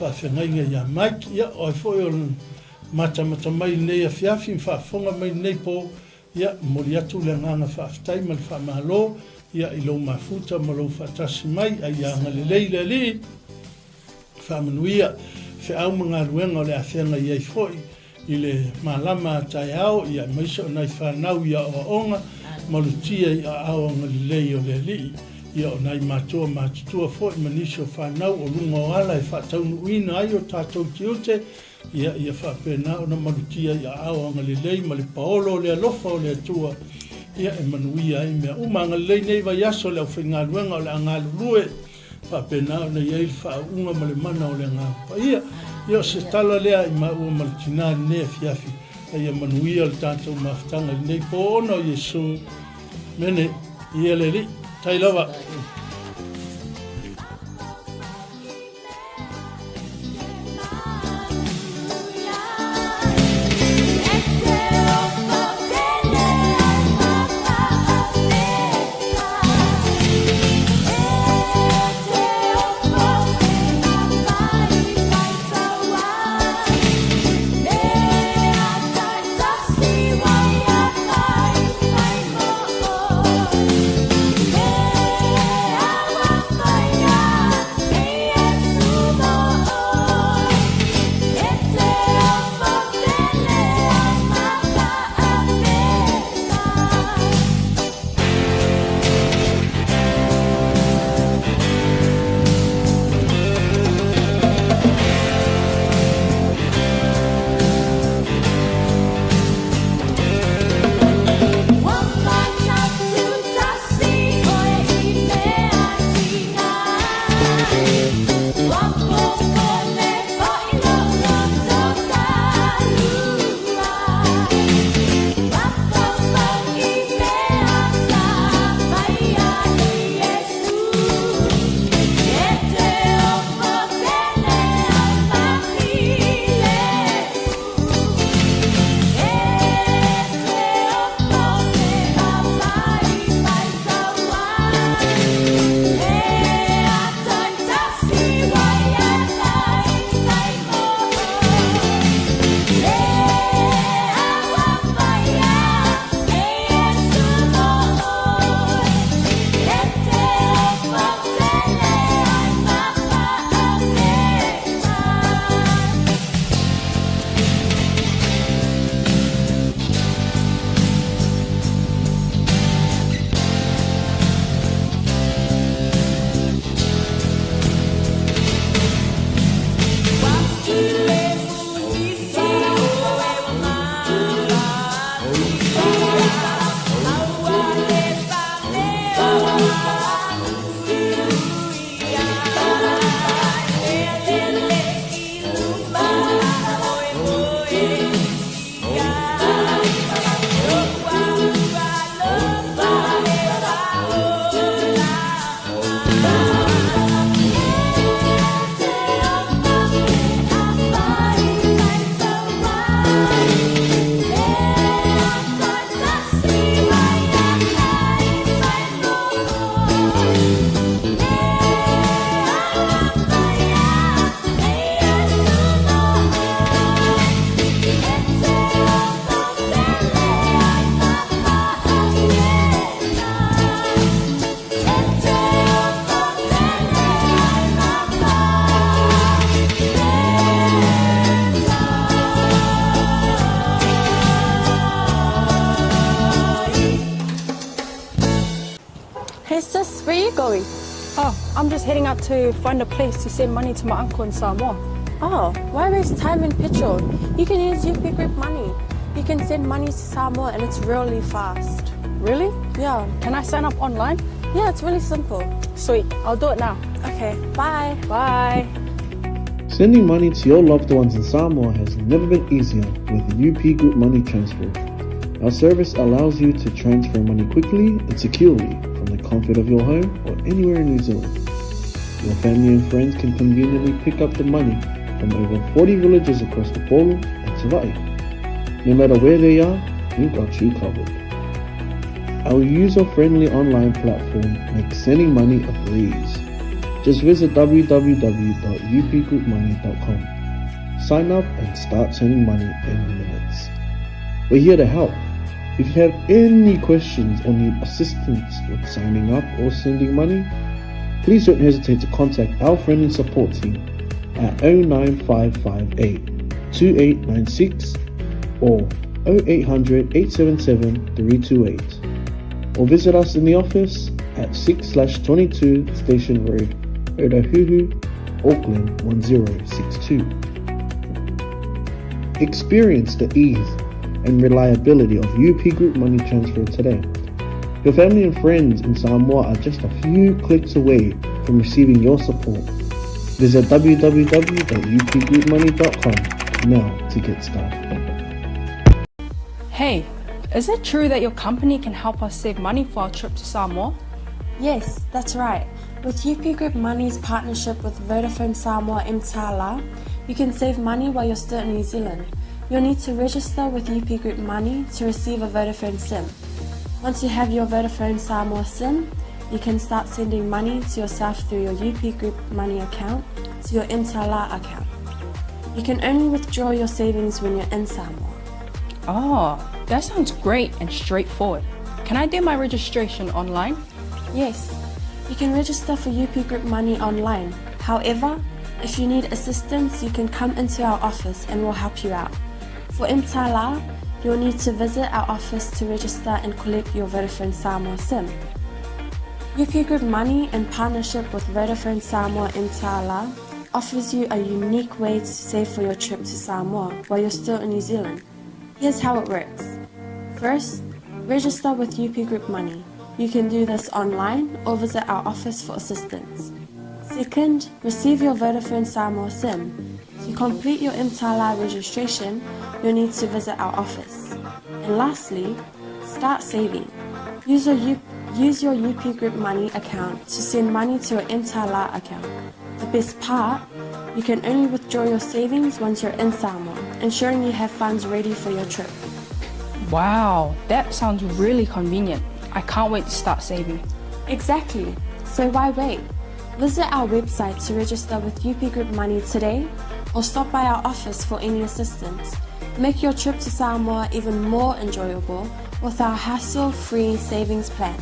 whawhengainga ia Mike. Ia o fo i o mata mai nei e fiafi i whaafonga mai nei po. Ia mori atu le nganga whaftai ma le whaamalo. Ia i lau mafuta ma lau whaatasi mai a ia ngalilei le li. Whaamanuia whiau mga ruenga o le awhenga iai foi. I le malama tai ao ia maiso nai whanau ia o onga. Malutia i a awa ngalilei o le li. Ia o nai mātua mātutua fo i manisio whanau o lunga o ala e whataunu uina ai o tātou tiute. Ia whapena o na malutia i a awa ngalilei ma le paolo le alofa o le atua. Ia e manuia ai mea uma ngalilei nei vai aso le au whaingaluenga o le angalulue. Whapena o na iei whaunga ma le mana o le ngapa. Ia o se tala lea i maua malitinari nea fiafi. Ia manuia le tātou maftanga i nei po ono Yesu. Mene, ia le li, tai lawa. Yeah. Sis, where are you going? Oh, I'm just heading out to find a place to send money to my uncle in Samoa. Oh, why waste time and petrol? You can use UP Group Money. You can send money to Samoa and it's really fast. Really? Yeah. Can I sign up online? Yeah, it's really simple. Sweet, I'll do it now. Okay, bye. Bye. Sending money to your loved ones in Samoa has never been easier with UP Group Money Transfer. Our service allows you to transfer money quickly and securely from the comfort of your home or anywhere in New Zealand. Your family and friends can conveniently pick up the money from over 40 villages across the Polu and Tawai. No matter where they are, we've got you covered. Our user-friendly online platform makes sending money a breeze. Just visit www.upgroupmoney.com. Sign up and start sending money in minutes. We're here to help. If you have any questions or need assistance with signing up or sending money, please don't hesitate to contact our friendly support team at 09558 2896 or 0800 877 328. Or visit us in the office at 6/22 Station Road, Otahuhu, Auckland 1062. Experience the ease and reliability of UP Group Money Transfer today. Your family and friends in Samoa are just a few clicks away from receiving your support. Visit www.upgroupmoney.com now to get started. Hey, is it true that your company can help us save money for our trip to Samoa? Yes, that's right. With UP Group Money's partnership with Vodafone Samoa Mtala, you can save money while you're still in New Zealand. You'll need to register with UP Group Money to receive a Vodafone SIM. Once you have your Vodafone Samoa SIM, you can start sending money to yourself through your UP Group Money account to your Mtala account. You can only withdraw your savings when you're in Samoa. Oh, that sounds great and straightforward. Can I do my registration online? Yes, you can register for UP Group Money online. However, if you need assistance, you can come into our office and we'll help you out. For Mtala, you'll need to visit our office to register and collect your Vodafone Samoa SIM. UP Group Money, in partnership with Vodafone Samoa Mtala, offers you a unique way to save for your trip to Samoa while you're still in New Zealand. Here's how it works. First, register with UP Group Money. You can do this online or visit our office for assistance. Second, receive your Vodafone Samoa SIM. To complete your Mtala registration, you'll need to visit our office. And lastly, start saving. Use your UP Group Money account to send money to your Mtala account. The best part, you can only withdraw your savings once you're in Samoa, ensuring you have funds ready for your trip. Wow, that sounds really convenient. I can't wait to start saving. Exactly. So why wait? Visit our website to register with UP Group Money today or stop by our office for any assistance. Make your trip to Samoa even more enjoyable with our hassle-free savings plan.